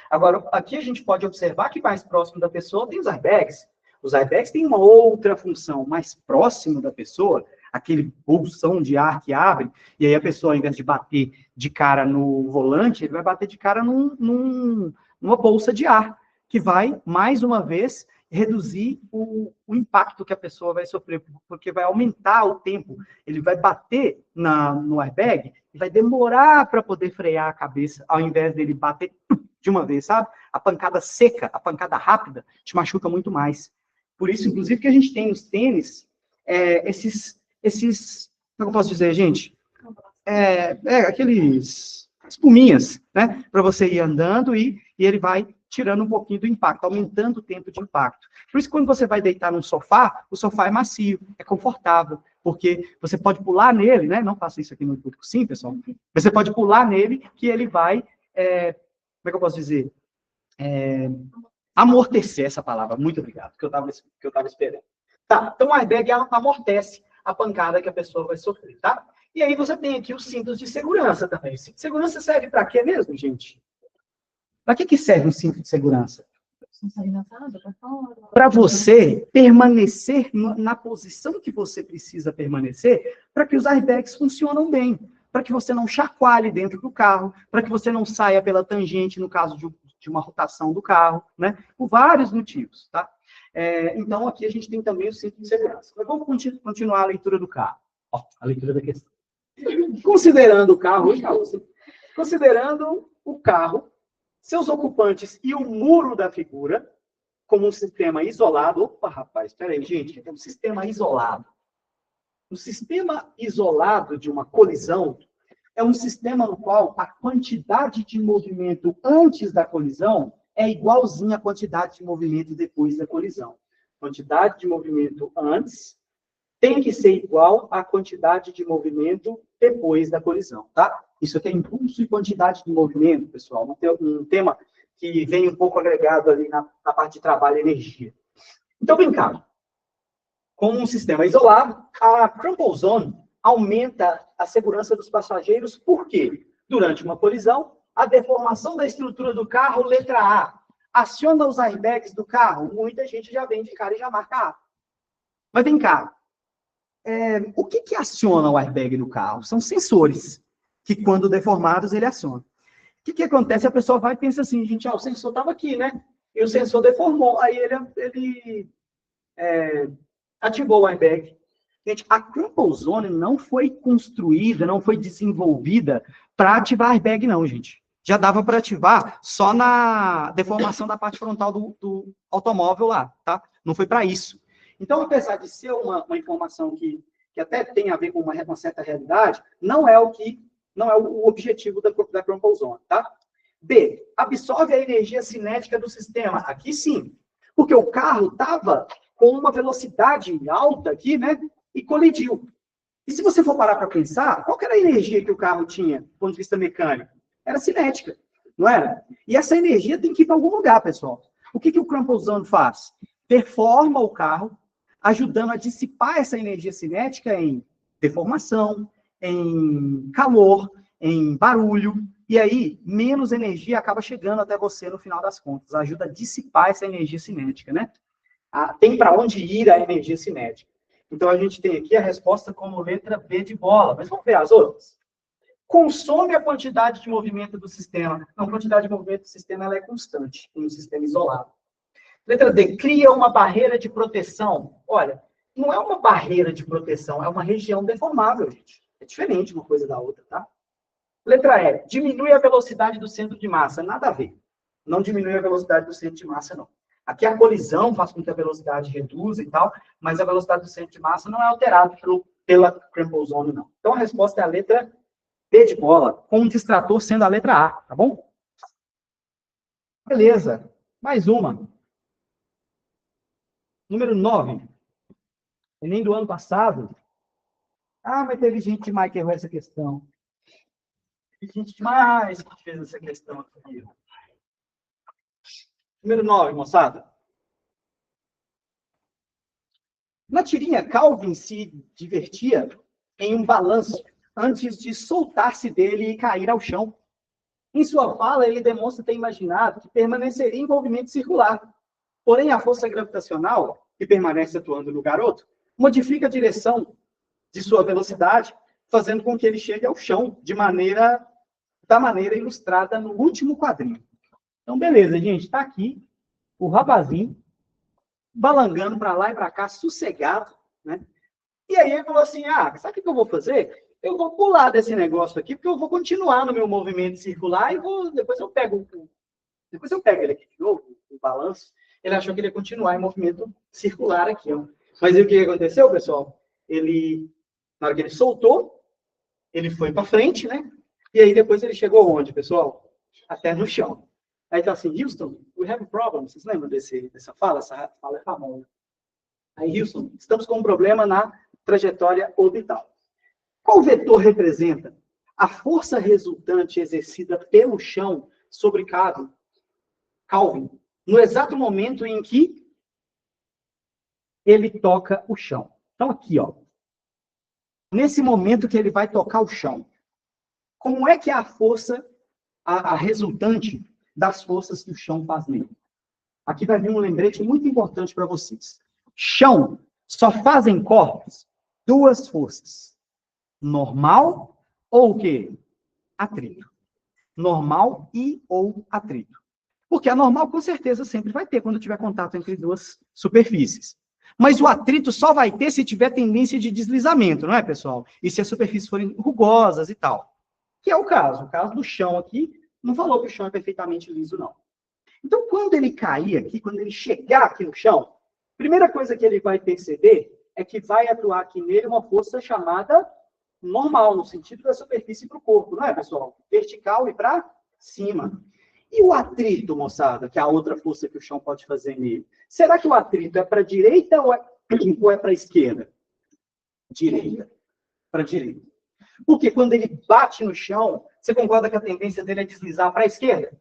Agora, aqui a gente pode observar que mais próximo da pessoa tem os airbags. Os airbags têm uma outra função. Mais próximo da pessoa, aquele bolsão de ar que abre, e aí a pessoa, ao invés de bater de cara no volante, ele vai bater de cara numa bolsa de ar, que vai, mais uma vez, reduzir o impacto que a pessoa vai sofrer, porque vai aumentar o tempo. Ele vai bater no airbag e vai demorar para poder frear a cabeça, ao invés dele bater de uma vez, sabe? A pancada seca, a pancada rápida, te machuca muito mais. Por isso, inclusive, que a gente tem nos tênis esses, como eu posso dizer, gente? Aqueles espuminhas, né? Para você ir andando e ele vai tirando um pouquinho do impacto, aumentando o tempo de impacto. Por isso, quando você vai deitar num sofá, o sofá é macio, é confortável, porque você pode pular nele, né? Não faça isso aqui no público, sim, pessoal. Você pode pular nele, que ele vai, como é que eu posso dizer? Amortecer essa palavra. Muito obrigado, que eu estava esperando. Tá, então o airbag amortece a pancada que a pessoa vai sofrer, tá? E aí você tem aqui os cintos de segurança também. O cinto de segurança serve para quê mesmo, gente? Para que serve um cinto de segurança? Para você permanecer na posição que você precisa permanecer, para que os airbags funcionem bem, para que você não chacoalhe dentro do carro, para que você não saia pela tangente no caso de uma rotação do carro, né? Por vários motivos, tá? Então, aqui a gente tem também o cinto de segurança. Mas vamos continuar a leitura do carro. Ó, a leitura da questão. Considerando o carro, seus ocupantes e o muro da figura como um sistema isolado. Opa, rapaz, espera aí, gente. É um sistema isolado. Um sistema isolado de uma colisão é um sistema no qual a quantidade de movimento antes da colisão é igualzinha à quantidade de movimento depois da colisão. Quantidade de movimento antes tem que ser igual à quantidade de movimento depois da colisão, tá? Isso aqui é impulso e quantidade de movimento, pessoal. Um tema que vem um pouco agregado ali na parte de trabalho e energia. Então, vem cá. Com um sistema isolado, a Crumble Zone aumenta a segurança dos passageiros, por quê? Durante uma colisão, a deformação da estrutura do carro, letra A, aciona os airbags do carro. Muita gente já vem de cara e já marca A. Mas vem cá, o que aciona o airbag do carro? São sensores, que quando deformados, ele aciona. O que acontece? A pessoa vai e pensa assim, gente, o sensor estava aqui, né? E o sensor deformou, aí ele ativou o airbag. Gente, a Crumple Zone não foi construída, não foi desenvolvida para ativar airbag, não, gente. Já dava para ativar só na deformação da parte frontal do automóvel lá, tá? Não foi para isso. Então, apesar de ser uma informação que até tem a ver com uma certa realidade, não é o objetivo da Crumple Zone, tá? B, absorve a energia cinética do sistema. Aqui sim, porque o carro estava com uma velocidade alta aqui, né? E colidiu. E se você for parar para pensar, qual que era a energia que o carro tinha, do ponto de vista mecânico? Era cinética, não era? E essa energia tem que ir para algum lugar, pessoal. O que o Crumple Zone faz? Performa o carro, ajudando a dissipar essa energia cinética em deformação, em calor, em barulho, e aí menos energia acaba chegando até você no final das contas. Ajuda a dissipar essa energia cinética, né? Tem para onde ir a energia cinética. Então, a gente tem aqui a resposta como letra B de bola. Mas vamos ver as outras. Consome a quantidade de movimento do sistema. Não, a quantidade de movimento do sistema ela é constante em um sistema isolado. Letra D, cria uma barreira de proteção. Olha, não é uma barreira de proteção, é uma região deformável, gente. É diferente uma coisa da outra, tá? Letra E, diminui a velocidade do centro de massa. Nada a ver. Não diminui a velocidade do centro de massa, não. Aqui a colisão faz com que a velocidade reduza e tal, mas a velocidade do centro de massa não é alterada pela Crumple Zone, não. Então a resposta é a letra B de bola, com o distrator sendo a letra A, tá bom? Beleza. Mais uma. Número 9. Enem do ano passado. Mas teve gente demais que errou essa questão. Teve gente demais que fez essa questão aqui. Número 9, moçada. Na tirinha, Calvin se divertia em um balanço antes de soltar-se dele e cair ao chão. Em sua fala, ele demonstra ter imaginado que permaneceria em movimento circular. Porém, a força gravitacional, que permanece atuando no garoto, modifica a direção de sua velocidade, fazendo com que ele chegue ao chão da maneira ilustrada no último quadrinho. Então, beleza, gente. Está aqui o rapazinho balangando para lá e para cá, sossegado, né? E aí ele falou assim, sabe o que eu vou fazer? Eu vou pular desse negócio aqui, porque eu vou continuar no meu movimento circular e depois eu pego ele aqui de novo, o balanço. Ele achou que ele ia continuar em movimento circular aqui, ó. Mas aí o que aconteceu, pessoal? Na hora que ele soltou, ele foi para frente, né? E aí depois ele chegou onde, pessoal? Até no chão. Aí tá assim, Houston, we have a problem. Vocês lembram dessa fala? Essa fala é famosa. Aí, Houston, estamos com um problema na trajetória orbital. Qual vetor representa a força resultante exercida pelo chão sobre Calvin, no exato momento em que ele toca o chão? Então, aqui, ó. Nesse momento que ele vai tocar o chão, como é que é a força, a resultante das forças que o chão faz nele? Aqui vai vir um lembrete muito importante para vocês. Chão só fazem corpos duas forças. Normal ou o quê? Atrito. Normal e ou atrito. Porque a normal, com certeza, sempre vai ter quando tiver contato entre duas superfícies. Mas o atrito só vai ter se tiver tendência de deslizamento, não é, pessoal? E se as superfícies forem rugosas e tal. Que é o caso. O caso do chão aqui, não falou que o chão é perfeitamente liso, não. Então, quando ele cair aqui, quando ele chegar aqui no chão, a primeira coisa que ele vai perceber é que vai atuar aqui nele uma força chamada normal, no sentido da superfície para o corpo, não é, pessoal? Vertical e para cima. E o atrito, moçada, que é a outra força que o chão pode fazer nele? Será que o atrito é para a direita ou é para a esquerda? Direita. Para a direita. Porque quando ele bate no chão, você concorda que a tendência dele é deslizar para a esquerda?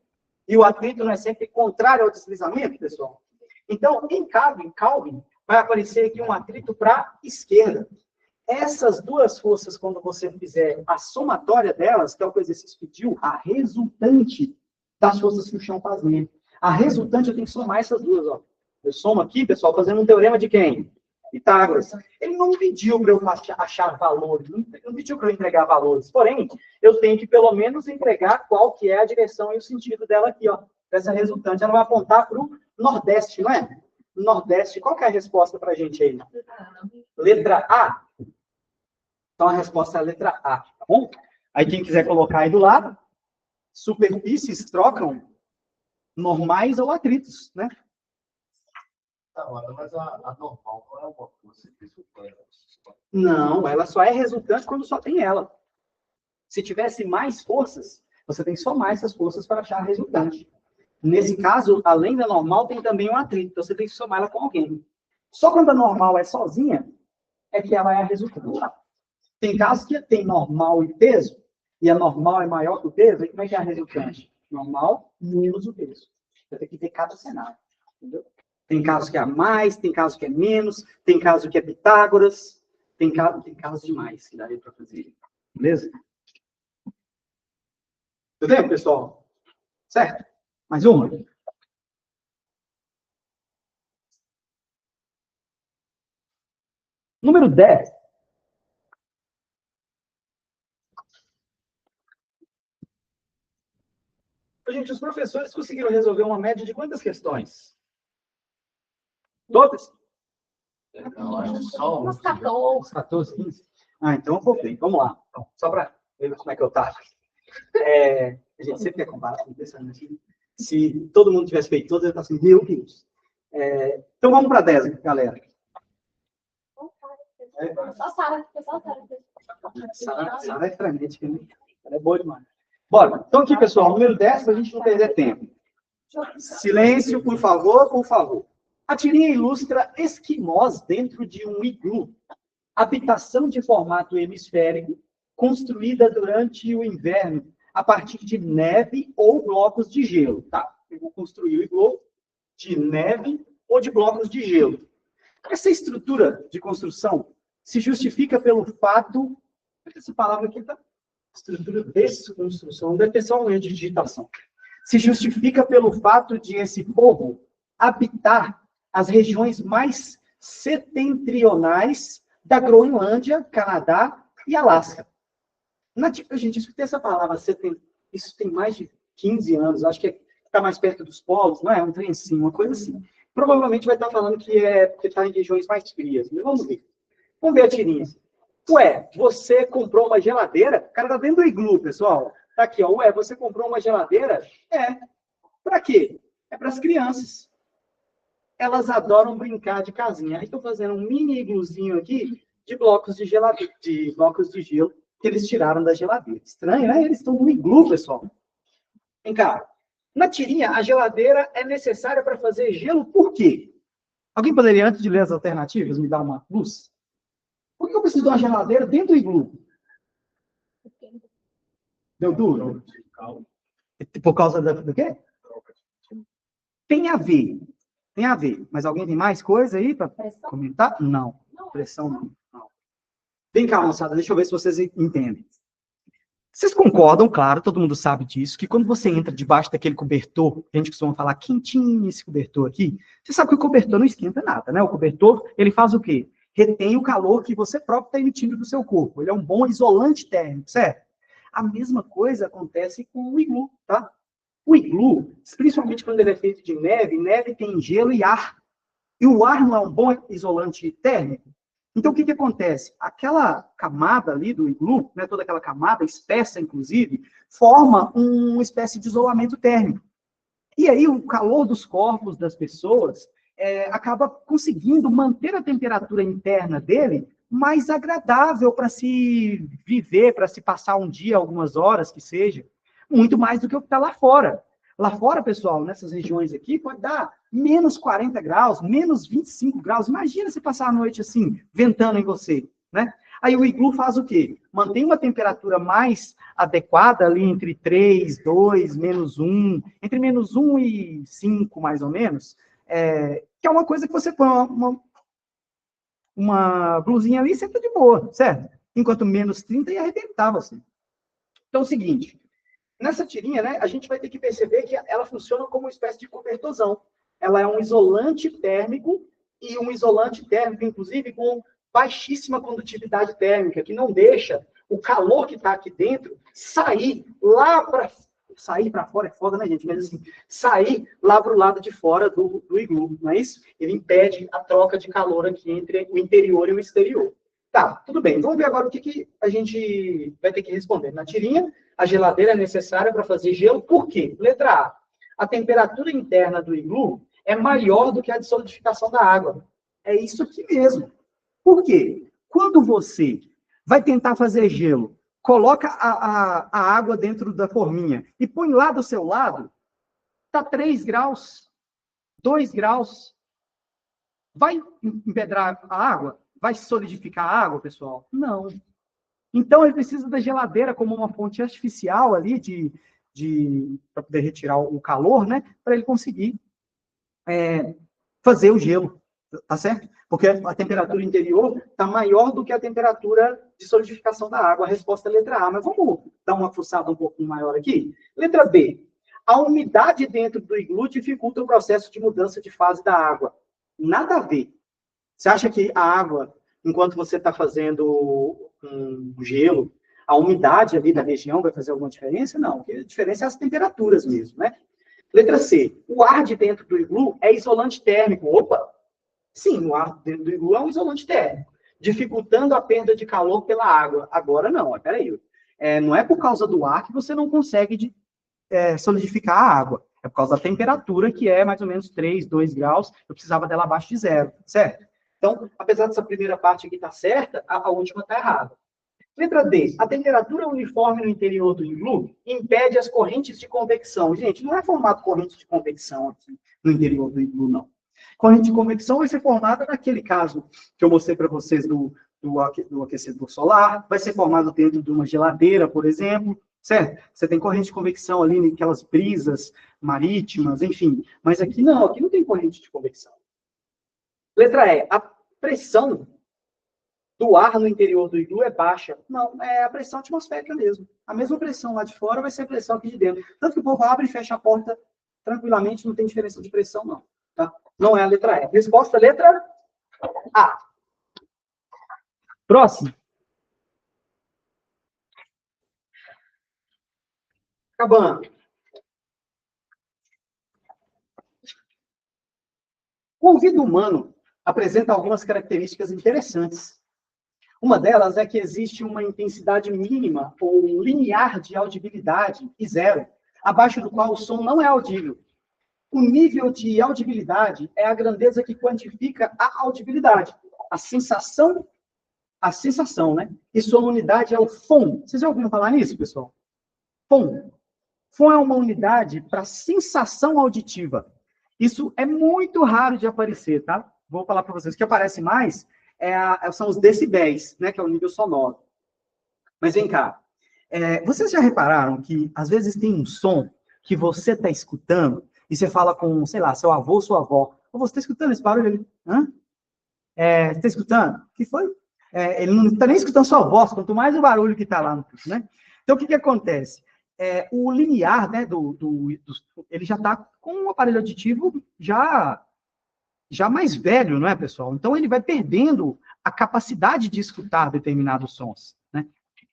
E o atrito não é sempre contrário ao deslizamento, pessoal? Então, em Calvin, vai aparecer aqui um atrito para a esquerda. Essas duas forças, quando você fizer a somatória delas, que é o que o exercício pediu, a resultante das forças que o chão fazia. A resultante, eu tenho que somar essas duas, ó. Eu somo aqui, pessoal, fazendo um teorema de quem? Pitágoras. Ele não pediu para eu achar valores, não pediu para eu entregar valores. Porém, eu tenho que, pelo menos, entregar qual que é a direção e o sentido dela aqui, ó. Essa resultante, ela vai apontar para o Nordeste, não é? Nordeste, qual que é a resposta para a gente aí? Letra A. Então, a resposta é a letra A, tá bom? Aí, quem quiser colocar aí do lado, superfícies trocam normais ou atritos, né? Mas a normal não é uma força que supera. Não, ela só é resultante quando só tem ela. Se tivesse mais forças, você tem que somar essas forças para achar a resultante. Nesse caso, além da normal, tem também um atrito. Então, você tem que somar ela com alguém. Só quando a normal é sozinha, é que ela é a resultante. Tem casos que tem normal e peso, e a normal é maior que o peso, aí como é que é a resultante? Normal menos o peso. Você tem que ver cada cenário. Entendeu? Tem casos que é mais, tem casos que é menos, tem caso que é Pitágoras, tem casos demais que daria para fazer. Beleza? Entendeu, pessoal? Certo? Mais uma? Número 10. Gente, os professores conseguiram resolver uma média de quantas questões? Todas? Não, acho que só Uns 14. Uns 14, 15? Ah, então eu vou ver. Vamos lá. Então, só para ver como é que eu tava. A gente sempre quer comparar com impressionante. Se todo mundo tivesse feito todas, eu ia estar assim, meu Deus. Então vamos para 10, galera. Só Sara. Sara é frenética, né? Ela é boa demais. Bora. Então aqui, pessoal, número 10, para a gente não perder tempo. Silêncio, por favor, por favor. A tirinha ilustra esquimós dentro de um iglu. Habitação de formato hemisférico, construída durante o inverno, a partir de neve ou blocos de gelo. Tá? Eu vou construir o iglu de neve ou de blocos de gelo. Essa estrutura de construção se justifica pelo fato... Essa palavra aqui está... Estrutura de construção, deve ter só um erro de digitação. Se justifica pelo fato de esse povo habitar as regiões mais setentrionais da Groenlândia, Canadá e Alasca. Gente, escutei essa palavra, isso tem mais de 15 anos, acho que está mais perto dos polos, não é? Um trem assim, uma coisa assim. Provavelmente vai estar falando que está em regiões mais frias, mas vamos ver. Vamos ver a tirinha. Ué, você comprou uma geladeira? O cara está dentro do iglu, pessoal. Tá aqui, ó. Ué, você comprou uma geladeira? Para quê? É para as crianças. Elas adoram brincar de casinha. Aí estou fazendo um mini igluzinho aqui de blocos de gelo que eles tiraram da geladeira. Estranho, né? Eles estão no iglu, pessoal. Vem cá. Na tirinha, a geladeira é necessária para fazer gelo por quê? Alguém poderia, antes de ler as alternativas, me dar uma luz? Por que eu preciso de uma geladeira dentro do iglu? Deu duro? Por causa do quê? Tem a ver. Tem a ver. Mas alguém tem mais coisa aí para comentar? Não. Pressão não. Vem cá, moçada, deixa eu ver se vocês entendem. Vocês concordam, claro, todo mundo sabe disso, que quando você entra debaixo daquele cobertor, a gente costuma falar quentinho esse cobertor aqui, você sabe que o cobertor não esquenta nada, né? O cobertor, ele faz o quê? Retém o calor que você próprio está emitindo do seu corpo. Ele é um bom isolante térmico, certo? A mesma coisa acontece com o iglu, tá? O iglu, principalmente quando ele é feito de neve, neve tem gelo e ar. E o ar não é um bom isolante térmico. Então, o que acontece? Aquela camada ali do iglu, né, toda aquela camada, espessa inclusive, forma uma espécie de isolamento térmico. E aí, o calor dos corpos das pessoas acaba conseguindo manter a temperatura interna dele mais agradável para se viver, para se passar um dia, algumas horas que seja, muito mais do que o que está lá fora. Lá fora, pessoal, nessas regiões aqui, pode dar menos 40 graus, menos 25 graus. Imagina se passar a noite assim, ventando em você, né? Aí o iglu faz o quê? Mantém uma temperatura mais adequada ali entre 3, 2, menos 1, entre menos 1 e 5, mais ou menos, que é uma coisa que você põe uma blusinha ali, você tá de boa, certo? Enquanto menos 30 ia arrebentar você. Então é o seguinte, nessa tirinha, né, a gente vai ter que perceber que ela funciona como uma espécie de cobertorzão. Ela é um isolante térmico, e um isolante térmico, inclusive, com baixíssima condutividade térmica, que não deixa o calor que está aqui dentro sair lá para... Sair para fora é foda, né, gente? Mas assim, sair lá para o lado de fora do iglu, não é isso? Ele impede a troca de calor aqui entre o interior e o exterior. Tá, tudo bem. Vamos ver agora o que a gente vai ter que responder. Na tirinha, a geladeira é necessária para fazer gelo. Por quê? Letra A. A temperatura interna do iglu é maior do que a de solidificação da água. É isso aqui mesmo. Por quê? Quando você vai tentar fazer gelo, coloca a água dentro da forminha e põe lá do seu lado, está 3 graus, 2 graus. Vai empedrar a água? Vai solidificar a água, pessoal? Não. Então, ele precisa da geladeira como uma fonte artificial ali para poder retirar o calor, né? Para ele conseguir fazer o gelo, tá certo? Porque a temperatura interior está maior do que a temperatura de solidificação da água. A resposta é letra A. Mas vamos dar uma fuçada um pouquinho maior aqui? Letra B. A umidade dentro do iglu dificulta o processo de mudança de fase da água. Nada a ver. Você acha que a água, enquanto você está fazendo um gelo, a umidade ali da região vai fazer alguma diferença? Não. A diferença é as temperaturas mesmo, né? Letra C. O ar de dentro do iglu é isolante térmico. Opa! Sim, o ar dentro do iglu é um isolante térmico, dificultando a perda de calor pela água. Agora não, peraí. Não é por causa do ar que você não consegue solidificar a água. É por causa da temperatura, que é mais ou menos 3, 2 graus. Eu precisava dela abaixo de 0, certo? Então, apesar dessa primeira parte aqui estar certa, a última está errada. Letra D. A temperatura uniforme no interior do iglu impede as correntes de convecção. Gente, não é formado corrente de convecção aqui no interior do iglu, não. Corrente de convecção vai ser formada naquele caso que eu mostrei para vocês do aquecedor solar, vai ser formado dentro de uma geladeira, por exemplo, certo? Você tem corrente de convecção ali naquelas brisas marítimas, enfim. Mas aqui não tem corrente de convecção. Letra E. A pressão do ar no interior do iglu é baixa. Não, é a pressão atmosférica mesmo. A mesma pressão lá de fora vai ser a pressão aqui de dentro. Tanto que o povo abre e fecha a porta tranquilamente, não tem diferença de pressão, não. Tá? Não é a letra E. Resposta, letra A. Próximo. Acabando. O ouvido humano apresenta algumas características interessantes. Uma delas é que existe uma intensidade mínima ou linear de audibilidade e 0, abaixo do qual o som não é audível. O nível de audibilidade é a grandeza que quantifica a audibilidade. A sensação, né? E sua unidade é o FON. Vocês já ouviram falar nisso, pessoal? FON. FON é uma unidade para sensação auditiva. Isso é muito raro de aparecer, tá? Vou falar para vocês. O que aparece mais são os decibéis, né? Que é o nível sonoro. Mas vem cá. Vocês já repararam que, às vezes, tem um som que você está escutando e você fala com, sei lá, seu avô ou sua avó. Você está escutando esse barulho ali? Hã? Você está escutando? O que foi? Ele não está nem escutando sua voz, quanto mais o barulho que está lá no fundo, né? Então, o que acontece? O linear, né, ele já está com um aparelho auditivo já mais velho, não é, pessoal? Então, ele vai perdendo a capacidade de escutar determinados sons, né?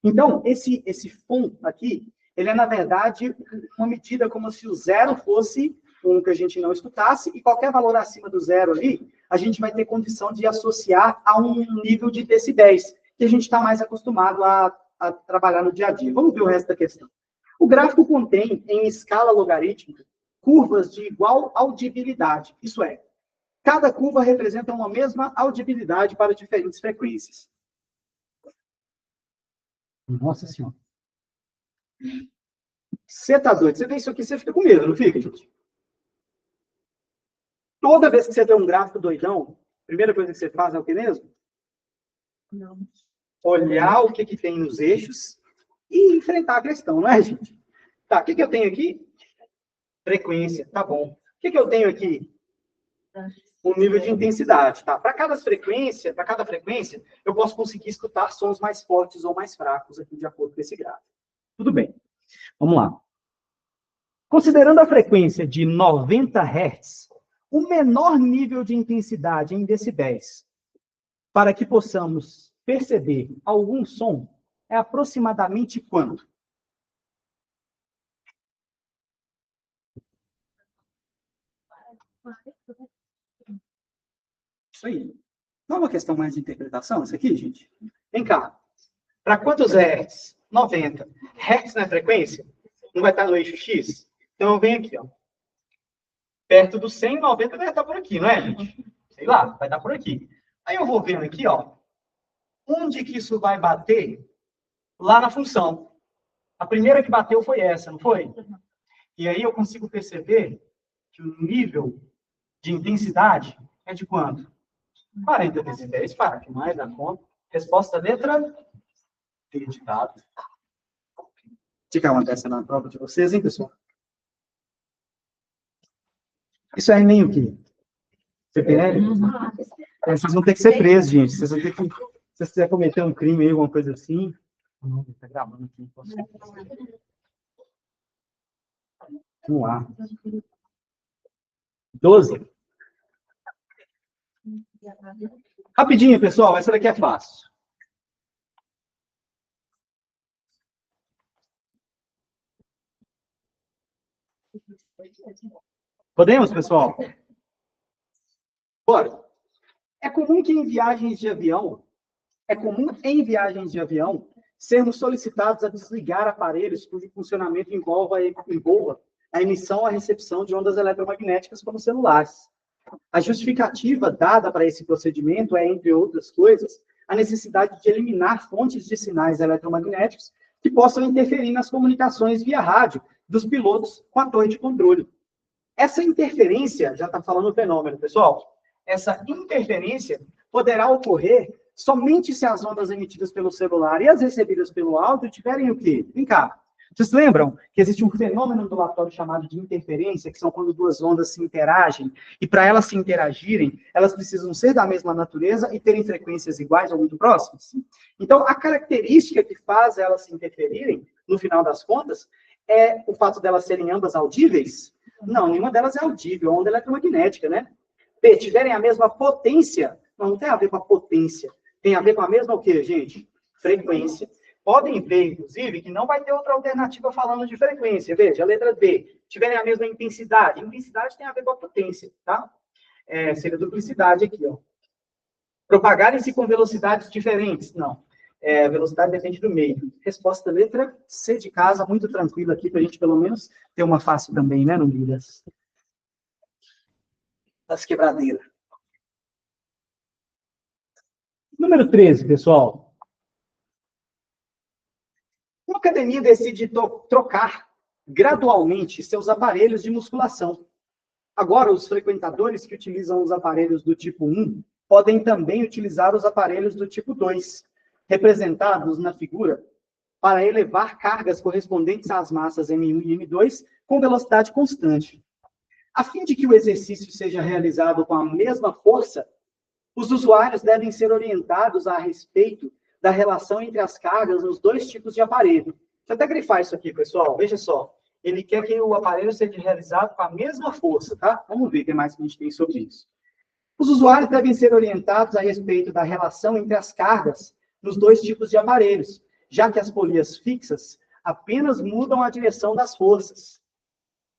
Então, esse FON aqui, ele é, na verdade, uma medida como se o 0 fosse um que a gente não escutasse, e qualquer valor acima do 0 ali, a gente vai ter condição de associar a um nível de decibéis, que a gente está mais acostumado a trabalhar no dia a dia. Vamos ver o resto da questão. O gráfico contém, em escala logarítmica, curvas de igual audibilidade. Isso é, cada curva representa uma mesma audibilidade para diferentes frequências. Nossa Senhora. Você tá doido? Você vê isso aqui, você fica com medo, não fica, gente? Toda vez que você vê um gráfico doidão, a primeira coisa que você faz é o que mesmo? Não. Olhar o que tem nos eixos e enfrentar a questão, não é, gente? Tá, o que eu tenho aqui? Frequência, tá bom. O que eu tenho aqui? o nível de intensidade, tá? Para cada frequência, eu posso conseguir escutar sons mais fortes ou mais fracos aqui de acordo com esse gráfico. Tudo bem. Vamos lá. Considerando a frequência de 90 Hz, o menor nível de intensidade em decibéis, para que possamos perceber algum som, é aproximadamente quanto? Isso aí. Não é uma questão mais de interpretação, isso aqui, gente? Vem cá. Para quantos hertz? 90. Hertz na frequência? Não vai estar no eixo X? Então eu venho aqui, ó. Perto do 100, 90 vai estar por aqui, não é, gente? Sei lá, vai estar por aqui. Aí eu vou vendo aqui, ó. Onde que isso vai bater? Lá na função. A primeira que bateu foi essa, não foi? E aí eu consigo perceber que o nível de intensidade é de quanto? 40 decibéis, para que mais dá conta. Resposta letra D de dado. O que acontece na prova de vocês, hein, pessoal? Isso é nem o quê? CPL? Vocês vão ter que ser presos, gente. Vocês vão ter que... Se você quiser cometer um crime aí, alguma coisa assim... Não, está gravando aqui. Vamos lá. 12. Rapidinho, pessoal. Essa daqui é fácil. Podemos, pessoal? Bora. É comum em viagens de avião, sermos solicitados a desligar aparelhos cujo funcionamento envolva a emissão ou a recepção de ondas eletromagnéticas como celulares. A justificativa dada para esse procedimento é, entre outras coisas, a necessidade de eliminar fontes de sinais eletromagnéticos que possam interferir nas comunicações via rádio dos pilotos com a torre de controle. Essa interferência, já está falando o fenômeno, pessoal, essa interferência poderá ocorrer somente se as ondas emitidas pelo celular e as recebidas pelo áudio tiverem o quê? Vem cá. Vocês lembram que existe um fenômeno ondulatório chamado de interferência, que são quando duas ondas se interagem, e para elas se interagirem, elas precisam ser da mesma natureza e terem frequências iguais ou muito próximas? Então, a característica que faz elas se interferirem, no final das contas, é o fato delas serem ambas audíveis? Não, nenhuma delas é audível, onda eletromagnética, né? B, tiverem a mesma potência? Não tem a ver com a potência. Tem a ver com a mesma o quê, gente? Frequência. Podem ver, inclusive, que não vai ter outra alternativa falando de frequência. Veja, a letra D. Tiverem a mesma intensidade. Intensidade tem a ver com a potência, tá? Seria duplicidade aqui, ó. Propagarem-se com velocidades diferentes? Não. Velocidade depende do meio. Resposta letra C de casa, muito tranquila aqui, para a gente pelo menos ter uma fácil também, né, no meio das quebradeiras. Número 13, pessoal. Uma academia decide trocar gradualmente seus aparelhos de musculação. Agora, os frequentadores que utilizam os aparelhos do tipo 1 podem também utilizar os aparelhos do tipo 2, representados na figura, para elevar cargas correspondentes às massas M1 e M2 com velocidade constante. A fim de que o exercício seja realizado com a mesma força, os usuários devem ser orientados a respeito da relação entre as cargas nos dois tipos de aparelho. Deixa eu até grifar isso aqui, pessoal. Veja só. Ele quer que o aparelho seja realizado com a mesma força, tá? Vamos ver o que mais que a gente tem sobre isso. Os usuários devem ser orientados a respeito da relação entre as cargas nos dois tipos de aparelhos, já que as polias fixas apenas mudam a direção das forças,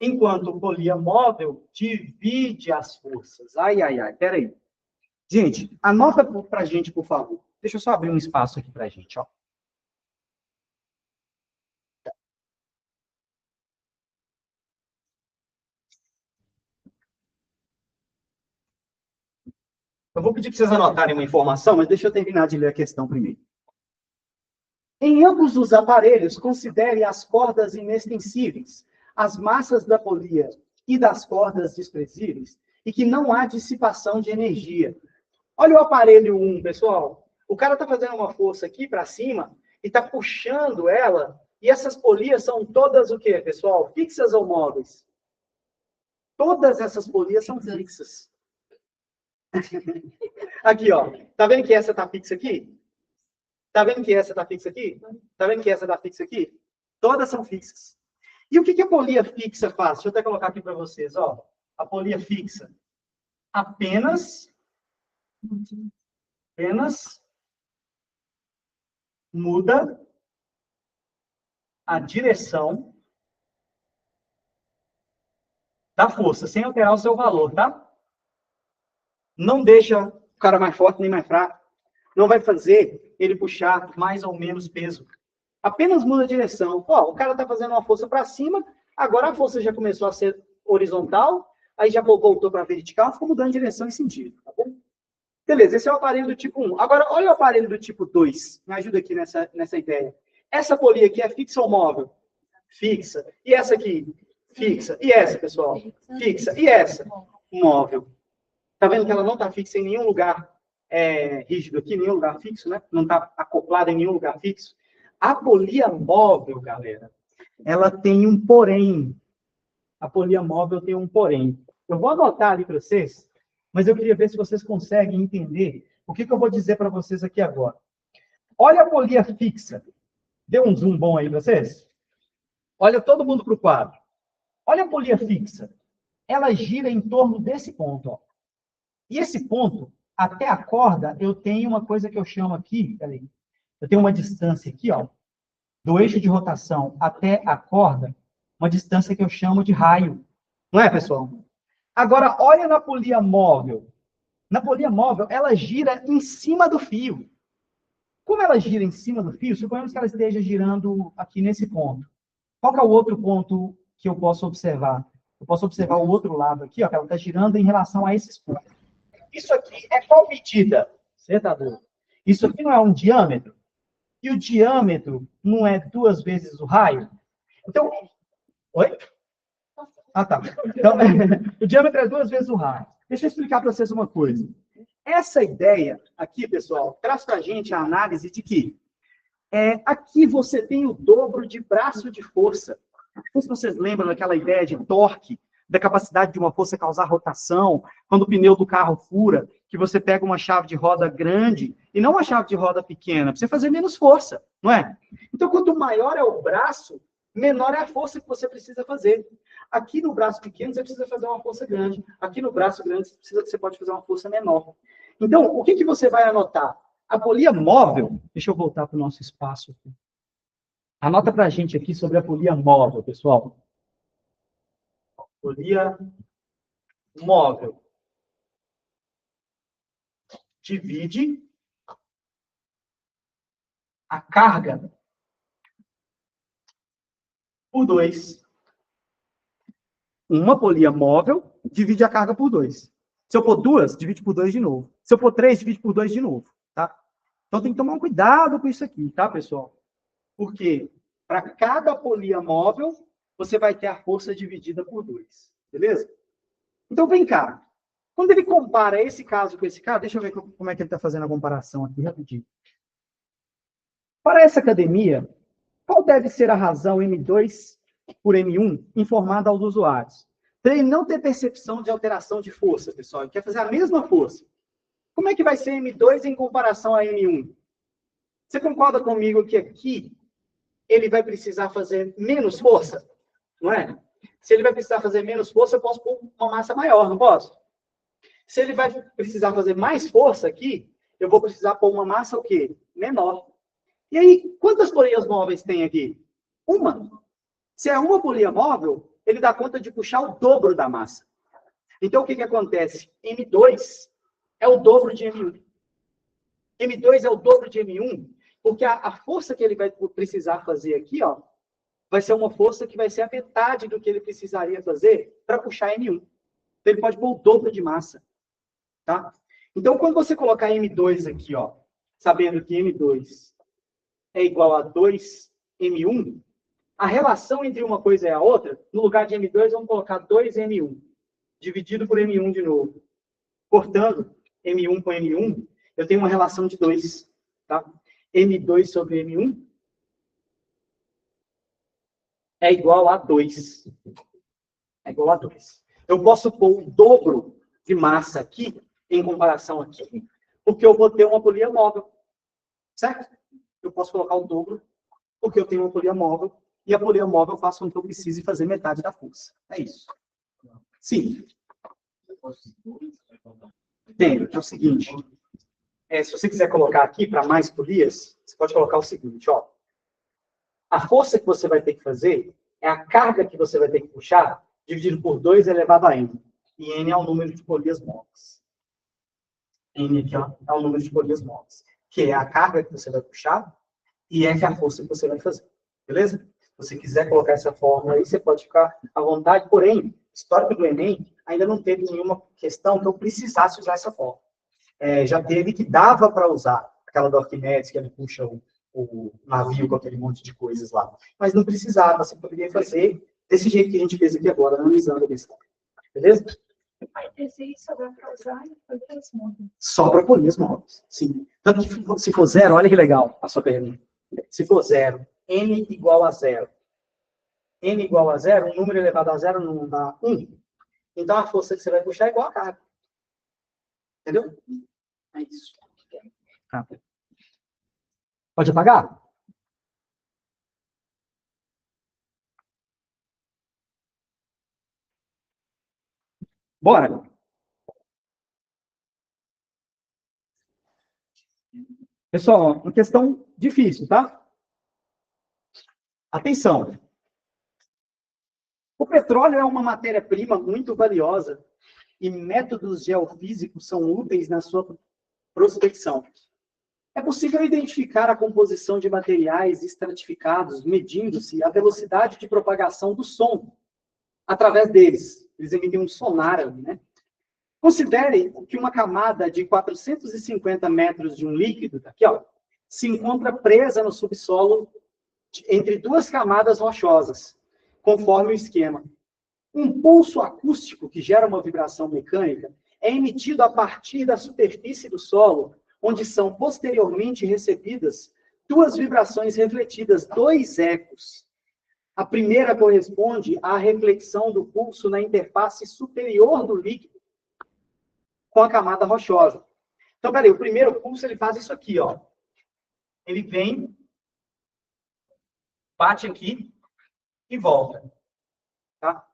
enquanto o polia móvel divide as forças. Ai, ai, ai, peraí. Gente, anota para a gente, por favor. Deixa eu só abrir um espaço aqui para a gente, ó. Eu vou pedir para vocês anotarem uma informação, mas deixa eu terminar de ler a questão primeiro. Em ambos os aparelhos, considere as cordas inextensíveis, as massas da polia e das cordas desprezíveis, e que não há dissipação de energia. Olha o aparelho 1, pessoal. O cara está fazendo uma força aqui para cima e está puxando ela, e essas polias são todas o quê, pessoal? Fixas ou móveis? Todas essas polias são fixas. Aqui, ó. Tá vendo que essa tá fixa aqui? Tá vendo que essa tá fixa aqui? Tá vendo que essa tá fixa aqui? Todas são fixas. E o que a polia fixa faz? Deixa eu até colocar aqui para vocês, ó. A polia fixa apenas muda a direção da força, sem alterar o seu valor, tá? Não deixa o cara mais forte nem mais fraco. Não vai fazer ele puxar mais ou menos peso. Apenas muda a direção. Ó, o cara tá fazendo uma força para cima, agora a força já começou a ser horizontal, aí já voltou para vertical, ficou mudando de direção e sentido, tá bom? Beleza, esse é o aparelho do tipo 1. Agora, olha o aparelho do tipo 2. Me ajuda aqui nessa ideia. Essa polia aqui é fixa ou móvel? Fixa. E essa aqui? Fixa. E essa, pessoal? Fixa. E essa? Móvel. Tá vendo que ela não está fixa em nenhum lugar rígido aqui, nenhum lugar fixo, né? Não está acoplada em nenhum lugar fixo. A polia móvel, galera, ela tem um porém. A polia móvel tem um porém. Eu vou anotar ali para vocês, mas eu queria ver se vocês conseguem entender o que eu vou dizer para vocês aqui agora. Olha a polia fixa. Deu um zoom bom aí para vocês? Olha todo mundo para o quadro. Olha a polia fixa. Ela gira em torno desse ponto, ó. E esse ponto, até a corda, eu tenho uma coisa que eu chamo aqui, peraí, eu tenho uma distância aqui, ó, do eixo de rotação até a corda, uma distância que eu chamo de raio. Não é, pessoal? Agora, olha na polia móvel. Na polia móvel, ela gira em cima do fio. Como ela gira em cima do fio, suponhamos que ela esteja girando aqui nesse ponto. Qual que é o outro ponto que eu posso observar? Eu posso observar o outro lado aqui, ó, que ela está girando em relação a esses pontos. Isso aqui é qual medida? Você tá doido? Isso aqui não é um diâmetro? E o diâmetro não é 2 vezes o raio? Então, oi? Ah, tá. Então, o diâmetro é 2 vezes o raio. Deixa eu explicar para vocês uma coisa. Essa ideia aqui, pessoal, traz para a gente a análise de que aqui você tem o dobro de braço de força. Não sei se vocês lembram daquela ideia de torque, da capacidade de uma força causar rotação, quando o pneu do carro fura, que você pega uma chave de roda grande e não uma chave de roda pequena, para você fazer menos força, não é? Então, quanto maior é o braço, menor é a força que você precisa fazer. Aqui no braço pequeno, você precisa fazer uma força grande. Aqui no braço grande, você pode fazer uma força menor. Então, o que você vai anotar? A polia móvel, deixa eu voltar para o nosso espaço aqui. Anota para a gente aqui sobre a polia móvel, pessoal. Polia móvel. Divide a carga por 2. Uma polia móvel divide a carga por 2. Se eu pôr 2, divide por 2 de novo. Se eu pôr 3, divide por 2 de novo. Tá? Então tem que tomar um cuidado com isso aqui, tá, pessoal? Porque para cada polia móvel, você vai ter a força dividida por 2. Beleza? Então vem cá. Quando ele compara esse caso com esse caso, deixa eu ver como é que ele está fazendo a comparação aqui rapidinho. Para essa academia, qual deve ser a razão M2 por M1 informada aos usuários? Para ele não ter percepção de alteração de força, pessoal. Ele quer fazer a mesma força. Como é que vai ser M2 em comparação a M1? Você concorda comigo que aqui ele vai precisar fazer menos força? Não é? Se ele vai precisar fazer menos força, eu posso pôr uma massa maior, não posso? Se ele vai precisar fazer mais força aqui, eu vou precisar pôr uma massa o quê? Menor. E aí, quantas polias móveis tem aqui? Uma. Se é uma polia móvel, ele dá conta de puxar o dobro da massa. Então, o que acontece? M2 é o dobro de M1. M2 é o dobro de M1, porque a força que ele vai precisar fazer aqui, ó, vai ser uma força que vai ser a metade do que ele precisaria fazer para puxar M1. Então, ele pode pôr o dobro de massa. Tá? Então, quando você colocar M2 aqui, ó, sabendo que M2 é igual a 2M1, a relação entre uma coisa e a outra, no lugar de M2, vamos colocar 2M1, dividido por M1 de novo. Cortando M1 com M1, eu tenho uma relação de 2. Tá? M2 sobre M1 é igual a 2. É igual a 2. Eu posso pôr o dobro de massa aqui em comparação aqui, porque eu vou ter uma polia móvel, certo? Eu posso colocar o dobro, porque eu tenho uma polia móvel, e a polia móvel faz com que eu precise fazer metade da força. É isso. Sim. Tem, é o seguinte. Se você quiser colocar aqui para mais polias, você pode colocar o seguinte, ó. A força que você vai ter que fazer é a carga que você vai ter que puxar, dividido por 2 elevado a n. E n é o número de polias móveis. N aqui, ó, é o número de polias móveis. Que é a carga que você vai puxar e é a força que você vai fazer. Beleza? Se você quiser colocar essa fórmula aí, você pode ficar à vontade. Porém, histórico do Enem ainda não teve nenhuma questão que eu precisasse usar essa fórmula. Já teve que dava para usar aquela do Arquimedes, que ele puxa o navio com aquele monte de coisas lá. Mas não precisava, você poderia fazer desse jeito que a gente fez aqui agora, analisando a questão. Beleza? Esse só dá para usar e fazer as móveis. Só para polias móveis, sim. Tanto que se for 0, olha que legal a sua pergunta. Se for 0, n igual a 0. N igual a 0, um número elevado a 0 não dá 1. Então a força que você vai puxar é igual a carga. Entendeu? É isso. Tá. Pode apagar? Bora. Pessoal, uma questão difícil, tá? Atenção. O petróleo é uma matéria-prima muito valiosa e métodos geofísicos são úteis na sua prospecção. É possível identificar a composição de materiais estratificados medindo-se a velocidade de propagação do som através deles. Eles emitem um sonar ali, né? Considere que uma camada de 450 metros de um líquido, aqui, ó, se encontra presa no subsolo entre duas camadas rochosas, conforme o esquema. Um pulso acústico que gera uma vibração mecânica é emitido a partir da superfície do solo, onde são posteriormente recebidas duas vibrações refletidas, 2 ecos. A primeira corresponde à reflexão do pulso na interface superior do líquido com a camada rochosa. Então, peraí, o primeiro pulso ele faz isso aqui, ó. Ele vem, bate aqui e volta. Tá?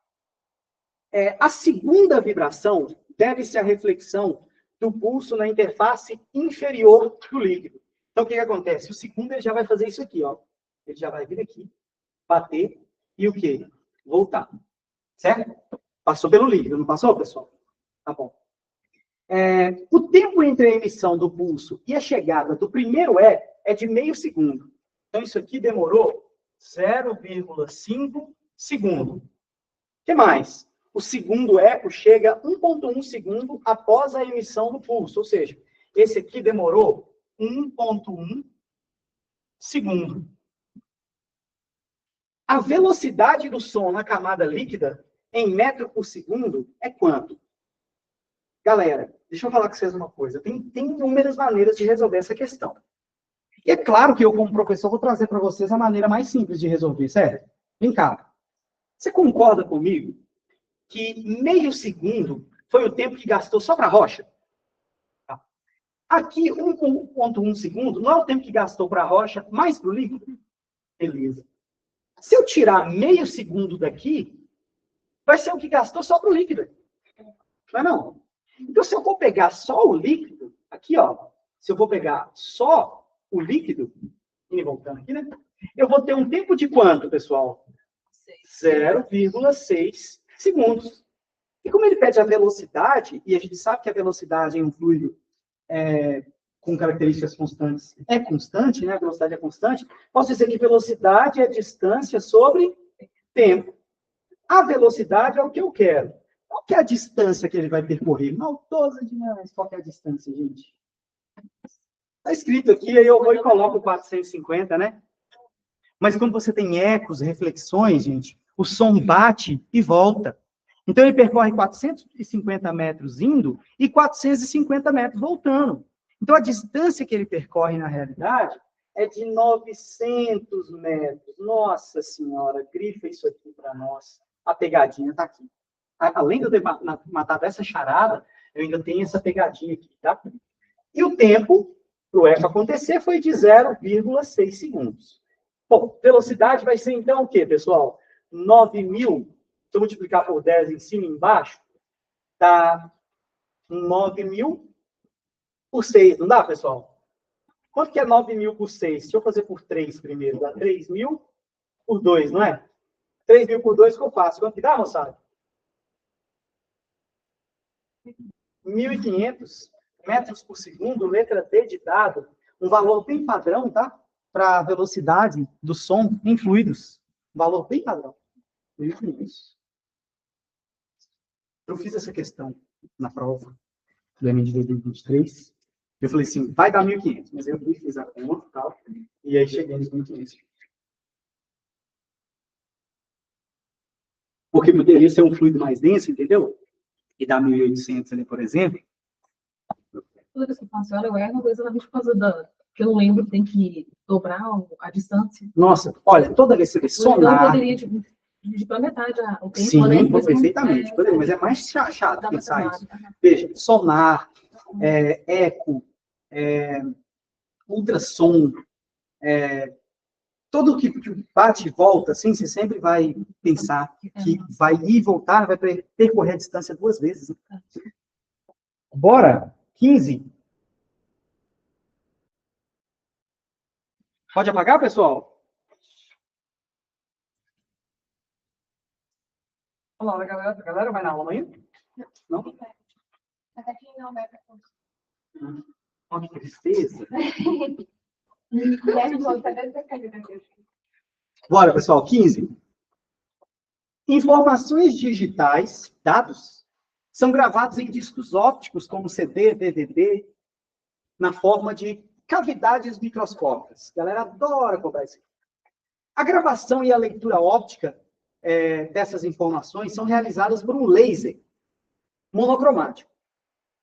A segunda vibração deve-se à reflexão do pulso na interface inferior do líquido. Então, o que acontece? O segundo ele já vai fazer isso aqui, ó. Ele já vai vir aqui, bater e o quê? Voltar. Certo? Passou pelo líquido, não passou, pessoal? Tá bom. O tempo entre a emissão do pulso e a chegada do primeiro é de meio segundo. Então, isso aqui demorou 0,5 segundo. O que mais? O segundo eco chega a 1,1 segundo após a emissão do pulso. Ou seja, esse aqui demorou 1,1 segundo. A velocidade do som na camada líquida, em metro por segundo, é quanto? Galera, deixa eu falar com vocês uma coisa. Tem inúmeras maneiras de resolver essa questão. E é claro que eu, como professor, vou trazer para vocês a maneira mais simples de resolver, certo? Vem cá. Você concorda comigo que meio segundo foi o tempo que gastou só para a rocha? Aqui, 1,1 segundo não é o tempo que gastou para a rocha, mais para o líquido? Beleza. Se eu tirar meio segundo daqui, vai ser o que gastou só para o líquido. Não é não? Então, se eu for pegar só o líquido, aqui, ó, se eu vou pegar só o líquido, e voltando aqui, né? Eu vou ter um tempo de quanto, pessoal? 0,6 segundos. E como ele pede a velocidade, e a gente sabe que a velocidade em um fluido com características constantes é constante, né? A velocidade é constante, posso dizer que velocidade é distância sobre tempo. A velocidade é o que eu quero. Qual que é a distância que ele vai percorrer? Maldosa demais. Qual que é a distância, gente? Está escrito aqui, aí eu vou e coloco 450, né? Mas quando você tem ecos, reflexões, gente, o som bate e volta. Então, ele percorre 450 metros indo e 450 metros voltando. Então, a distância que ele percorre, na realidade, é de 900 metros. Nossa Senhora, grifa isso aqui para nós. A pegadinha está aqui. Além de eu ter matado essa charada, Eu ainda tenho essa pegadinha aqui, tá? E o tempo para o eco acontecer foi de 0,6 segundos. Bom, velocidade vai ser então o quê, pessoal? 9.000, se eu multiplicar por 10 em cima e embaixo, dá 9.000 por 6, não dá, pessoal? Quanto que é 9.000 por 6? Deixa eu fazer por 3 primeiro. Dá 3.000 por 2, não é? 3.000 por 2 que eu faço. Quanto que dá, moçada? 1.500 metros por segundo, letra D de dado. Um valor bem padrão, tá? Para a velocidade do som em fluidos. Um valor bem padrão. 1.500. Eu fiz essa questão na prova do Enem de 2023. Eu falei assim, vai dar 1.500. Mas eu fiz a conta e tal. E aí cheguei nos 1.500. Porque poderia ser um fluido mais denso, entendeu? E dar 1.800 ali, por exemplo. Toda vez que eu faço ela, eu erro, exatamente por causa da... que eu não lembro, tem que dobrar a distância. Nossa, olha, toda vez que você Então, eu sonar... poderia dividir pela metade o tempo. Sim, né? Depois, perfeitamente. Poderia, mas é mais chato dá pensar pra isso. Veja, sonar, eco, ultrassom, tudo que bate e volta, assim, você sempre vai pensar que vai ir e voltar, vai percorrer a distância 2 vezes. Né? Bora? 15. Pode apagar, pessoal? Olá, a galera vai na aula amanhã? Não? Mas aqui não vai pra frente. Olha que tristeza. Bora, pessoal, 15. Informações digitais, dados, são gravados em discos ópticos, como CD, DVD, na forma de cavidades microscópicas. A galera adora cobrar isso. A gravação e a leitura óptica dessas informações são realizadas por um laser monocromático.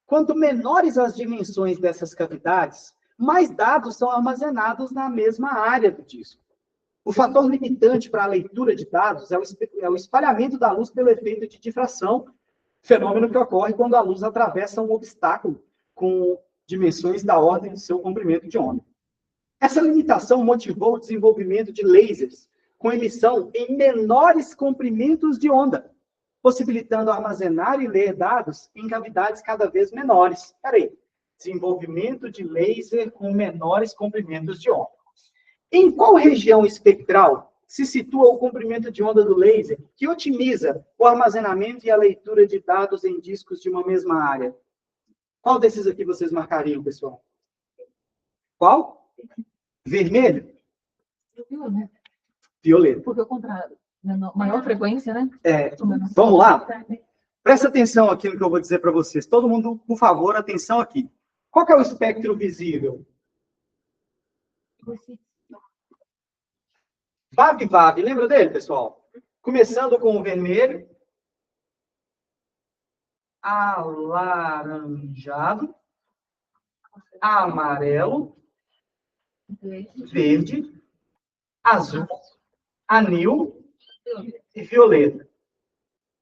Quanto menores as dimensões dessas cavidades, mais dados são armazenados na mesma área do disco. O fator limitante para a leitura de dados é o espalhamento da luz pelo efeito de difração, fenômeno que ocorre quando a luz atravessa um obstáculo com dimensões da ordem do seu comprimento de onda. Essa limitação motivou o desenvolvimento de lasers com emissão em menores comprimentos de onda, possibilitando armazenar e ler dados em cavidades cada vez menores. Espera aí. Desenvolvimento de laser com menores comprimentos de onda. Em qual região espectral se situa o comprimento de onda do laser que otimiza o armazenamento e a leitura de dados em discos de uma mesma área? Qual desses aqui vocês marcariam, pessoal? Qual? Vermelho? Violeta. Violeta. Porque o contrário. Maior frequência, né? Vamos lá? Presta atenção aqui no que eu vou dizer para vocês. Todo mundo, por favor, atenção aqui. Qual que é o espectro visível? VAV, lembra dele, pessoal? Começando com o vermelho, alaranjado, amarelo, verde, azul, anil e violeta.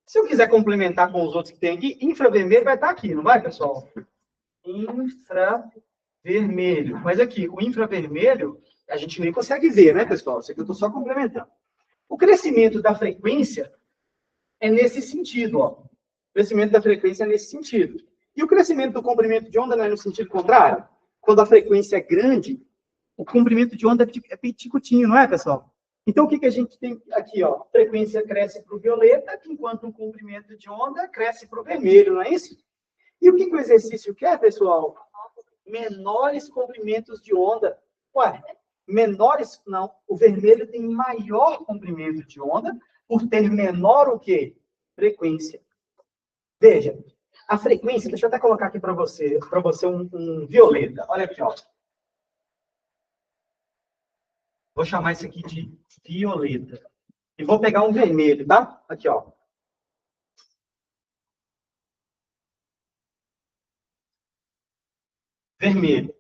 Se eu quiser complementar com os outros que tem aqui, infravermelho vai estar aqui, não vai, pessoal? Infravermelho. Mas aqui, o infravermelho, a gente nem consegue ver, né, pessoal? Isso aqui eu estou só complementando. O crescimento da frequência é nesse sentido, ó. O crescimento da frequência é nesse sentido. E o crescimento do comprimento de onda não é no sentido contrário? Quando a frequência é grande, o comprimento de onda é piticutinho, não é, pessoal? Então, o que a gente tem aqui, ó? A frequência cresce para o violeta, enquanto o comprimento de onda cresce para o vermelho, não é isso? E o que o exercício quer, pessoal? Menores comprimentos de onda. Ué, menores, não. O vermelho tem maior comprimento de onda, por ter menor o quê? Frequência. Veja, a frequência, deixa eu até colocar aqui para você um violeta. Olha aqui, ó. Vou chamar isso aqui de violeta. E vou pegar um vermelho, tá? Aqui, ó. Vermelho.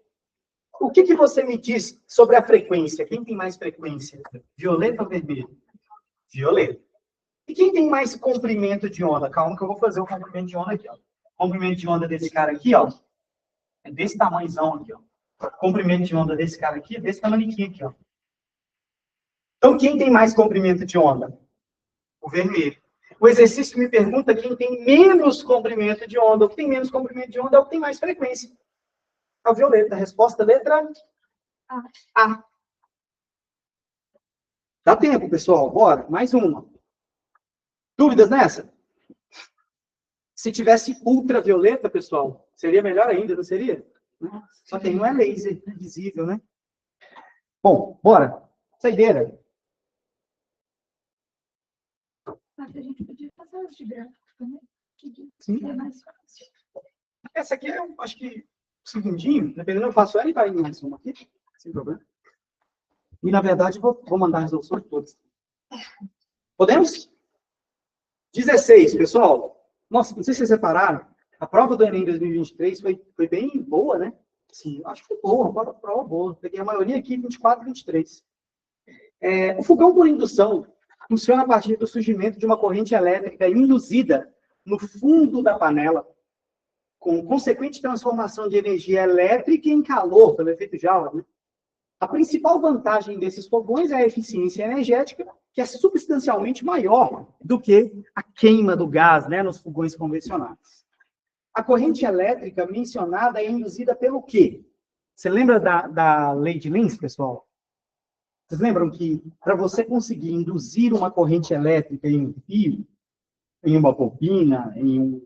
O que você me diz sobre a frequência? Quem tem mais frequência? Violeta ou vermelho? Violeta. E quem tem mais comprimento de onda? Calma que eu vou fazer o comprimento de onda aqui, ó. comprimento de onda desse cara aqui, ó, é desse tamanhozão aqui, ó. O comprimento de onda desse cara aqui é desse tamanhozinho aqui, ó. Então, quem tem mais comprimento de onda? O vermelho. O exercício me pergunta quem tem menos comprimento de onda. O que tem menos comprimento de onda é o que tem mais frequência. É o violeta. A resposta, letra A. Dá tempo, pessoal. Bora. Mais uma. Dúvidas nessa? Se tivesse ultravioleta, pessoal, seria melhor ainda, não seria? Só que aí não é laser visível, né? Bom, bora. Saideira. Mas a gente podia fazer os de gráfico também. Sim. É mais fácil. Essa aqui é, acho que, segundinho. Dependendo, eu faço ela e vai em mais uma aqui. Sem problema. E, na verdade, vou mandar as resoluções todas. Podemos? 16, pessoal. Nossa, não sei se vocês repararam. A prova do Enem 2023 foi bem boa, né? Sim, acho que foi boa, uma prova boa. Peguei a maioria aqui, 24 e 23. O fogão por indução funciona a partir do surgimento de uma corrente elétrica induzida no fundo da panela, com consequente transformação de energia elétrica em calor, pelo efeito Joule, né? A principal vantagem desses fogões é a eficiência energética, que é substancialmente maior do que a queima do gás, né, nos fogões convencionais. A corrente elétrica mencionada é induzida pelo quê? Você lembra da lei de Lenz, pessoal? Vocês lembram que para você conseguir induzir uma corrente elétrica em um fio, em uma bobina, em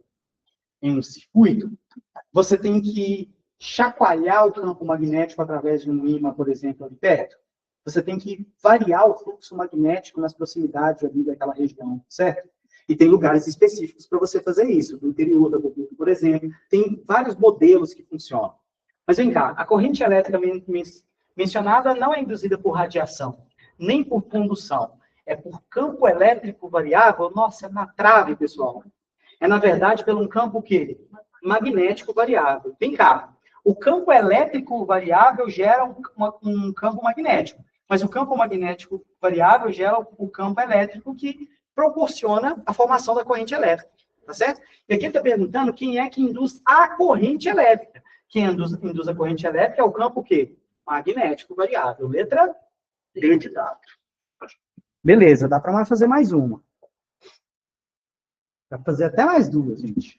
um circuito, você tem que chacoalhar o campo magnético através de um ímã, por exemplo, ali perto. Você tem que variar o fluxo magnético nas proximidades ali daquela região, certo? E tem lugares específicos para você fazer isso. No interior da bobina, por exemplo, tem vários modelos que funcionam. Mas vem cá, a corrente elétrica mencionada não é induzida por radiação, nem por condução. É por campo elétrico variável. Nossa, é na trave, pessoal. É, na verdade, pelo um campo quê? Magnético variável. Vem cá. O campo elétrico variável gera um campo magnético. Mas o campo magnético variável gera o campo elétrico que proporciona a formação da corrente elétrica. Tá certo? E aqui ele está perguntando quem é que induz a corrente elétrica. Quem induz a corrente elétrica é o campo quê? Magnético variável. Letra D de dado. Beleza, dá para fazer mais uma. Dá para fazer até mais duas, gente.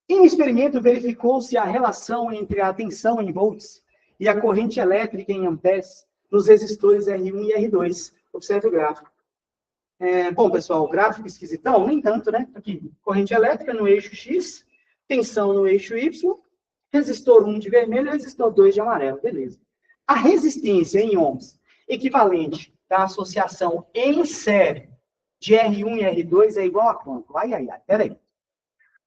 Em um experimento, verificou-se a relação entre a tensão em volts e a corrente elétrica em amperes nos resistores R1 e R2. Observe o gráfico. Bom, pessoal, o gráfico esquisitão? Nem tanto, né? Aqui, corrente elétrica no eixo X, tensão no eixo Y, resistor 1 de vermelho e resistor 2 de amarelo. Beleza. A resistência em ohms equivalente da associação em série de R1 e R2 é igual a quanto? Ai, peraí.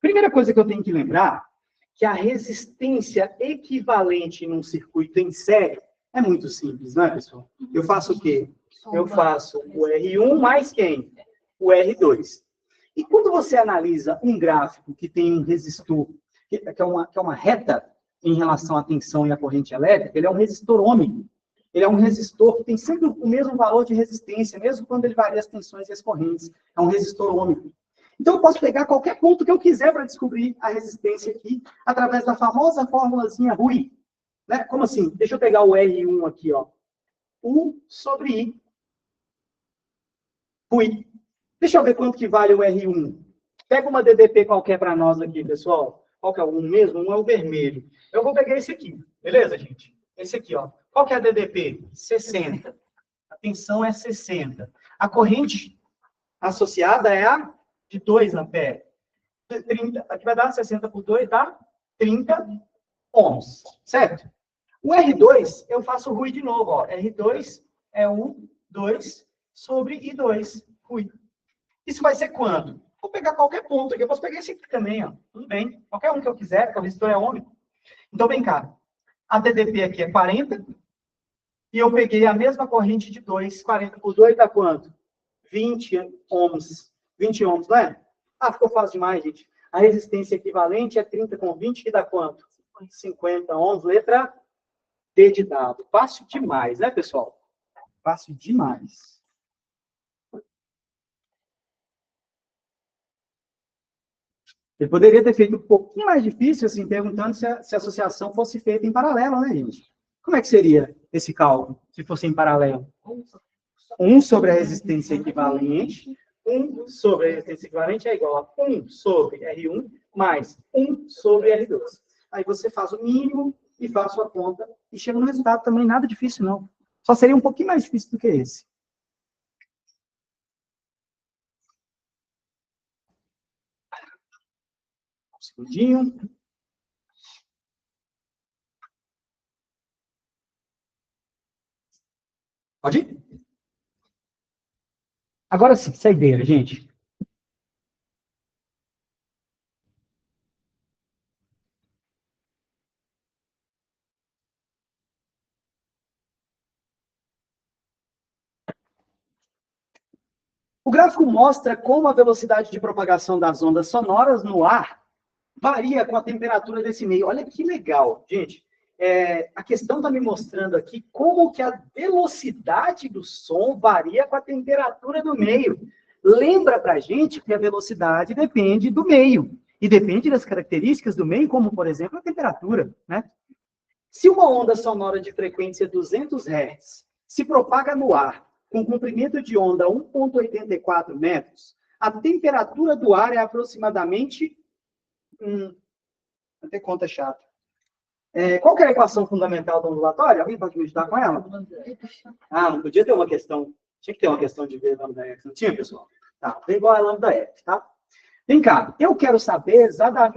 Primeira coisa que eu tenho que lembrar, que a resistência equivalente num circuito em série é muito simples, não é, pessoal? Eu faço o quê? Eu faço o R1 mais quem? O R2. E quando você analisa um gráfico que tem um resistor, que é uma reta em relação à tensão e à corrente elétrica, ele é um resistor ômico. Ele é um resistor que tem sempre o mesmo valor de resistência, mesmo quando ele varia as tensões e as correntes. É um resistor ômico. Então, eu posso pegar qualquer ponto que eu quiser para descobrir a resistência aqui, através da famosa formulazinha RUI. Né? Como assim? Deixa eu pegar o R1 aqui, ó. 1 sobre I. RUI. Deixa eu ver quanto que vale o R1. Pega uma DDP qualquer para nós aqui, pessoal. Qual que é o 1 mesmo? 1 é o vermelho. Eu vou pegar esse aqui. Beleza, gente? Esse aqui, ó. Qual que é a DDP? 60. A tensão é 60. A corrente associada é a de 2 amperes. 30, aqui vai dar 60 por 2, dá 30 ohms, certo? O R2, eu faço RUI de novo, ó. R2 é 1, 2 sobre I2, RUI. Isso vai ser quanto? Vou pegar qualquer ponto aqui, eu posso pegar esse aqui também, ó. Tudo bem, qualquer um que eu quiser, porque o resistor é ômico. Então, vem cá. A DDP aqui é 40, e eu peguei a mesma corrente de 2, 40 por 2 dá quanto? 20 ohms. 20 ohms, não é? Ah, ficou fácil demais, gente. A resistência equivalente é 30 com 20, que dá quanto? 50 ohms, letra D de dado. Fácil demais, né, pessoal? Fácil demais. Ele poderia ter feito um pouquinho mais difícil, assim, perguntando se a associação fosse feita em paralelo, né, gente? Como é que seria esse cálculo, se fosse em paralelo? 1 sobre a resistência equivalente, 1 sobre a resistência equivalente é igual a 1 sobre R1 mais 1 sobre R2. Aí você faz o mínimo e faz a sua conta e chega no resultado também, nada difícil, não. Só seria um pouquinho mais difícil do que esse. Um segundinho. Pode ir? Agora sim, saideira, gente. O gráfico mostra como a velocidade de propagação das ondas sonoras no ar varia com a temperatura desse meio. Olha que legal, gente. A questão está me mostrando aqui como que a velocidade do som varia com a temperatura do meio. Lembra para a gente que a velocidade depende do meio. E depende das características do meio, como, por exemplo, a temperatura, né? Se uma onda sonora de frequência 200 Hz se propaga no ar com comprimento de onda 1,84 metros, a temperatura do ar é aproximadamente... até conta chata. Qual que é a equação fundamental do ondulatório? Alguém pode me ajudar com ela? Ah, não podia ter uma questão. Tinha que ter uma questão de V lambda X. Não tinha, pessoal? Tá, V igual a lambda F, tá? Vem cá, eu quero saber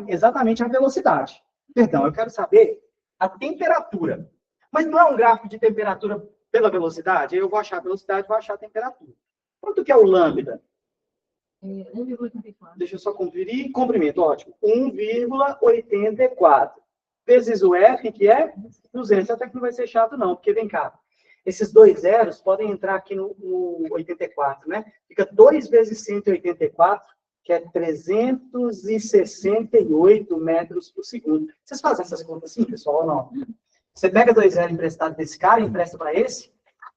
exatamente a velocidade. Perdão, eu quero saber a temperatura. Mas não é um gráfico de temperatura pela velocidade? Eu vou achar a velocidade, vou achar a temperatura. Quanto que é o lambda? 1,84. Deixa eu só conferir. Comprimento, ótimo. 1,84. Vezes o F, que é 200. Até que não vai ser chato, não. Porque, vem cá, esses dois zeros podem entrar aqui no 84, né? Fica 2 vezes 184, que é 368 metros por segundo. Vocês fazem essas contas assim, pessoal, ou não? Você pega 2 zeros emprestado desse cara e empresta para esse,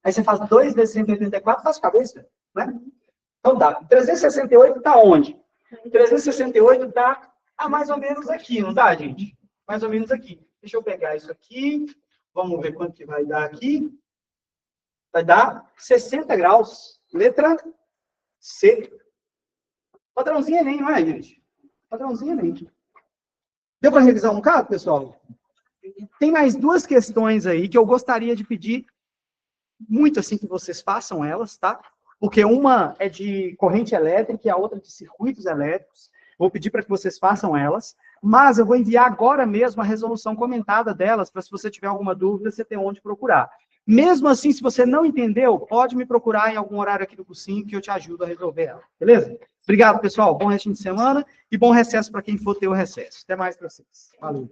aí você faz 2 vezes 184, faz cabeça, né? Então dá. 368 está onde? 368 está mais ou menos aqui, não dá, gente? Mais ou menos aqui. Deixa eu pegar isso aqui. Vamos ver quanto que vai dar aqui. Vai dar 60 graus. Letra C. Padrãozinho Enem, não é, gente? Padrãozinho Enem. Deu para revisar um bocado, pessoal? Tem mais duas questões aí que eu gostaria de pedir muito assim que vocês façam elas, tá? Porque uma é de corrente elétrica e a outra de circuitos elétricos. Vou pedir para que vocês façam elas, mas eu vou enviar agora mesmo a resolução comentada delas, para se você tiver alguma dúvida, você ter onde procurar. Mesmo assim, se você não entendeu, pode me procurar em algum horário aqui do cursinho que eu te ajudo a resolver ela, beleza? Obrigado, pessoal. Bom restinho de semana e bom recesso para quem for ter o recesso. Até mais para vocês. Valeu.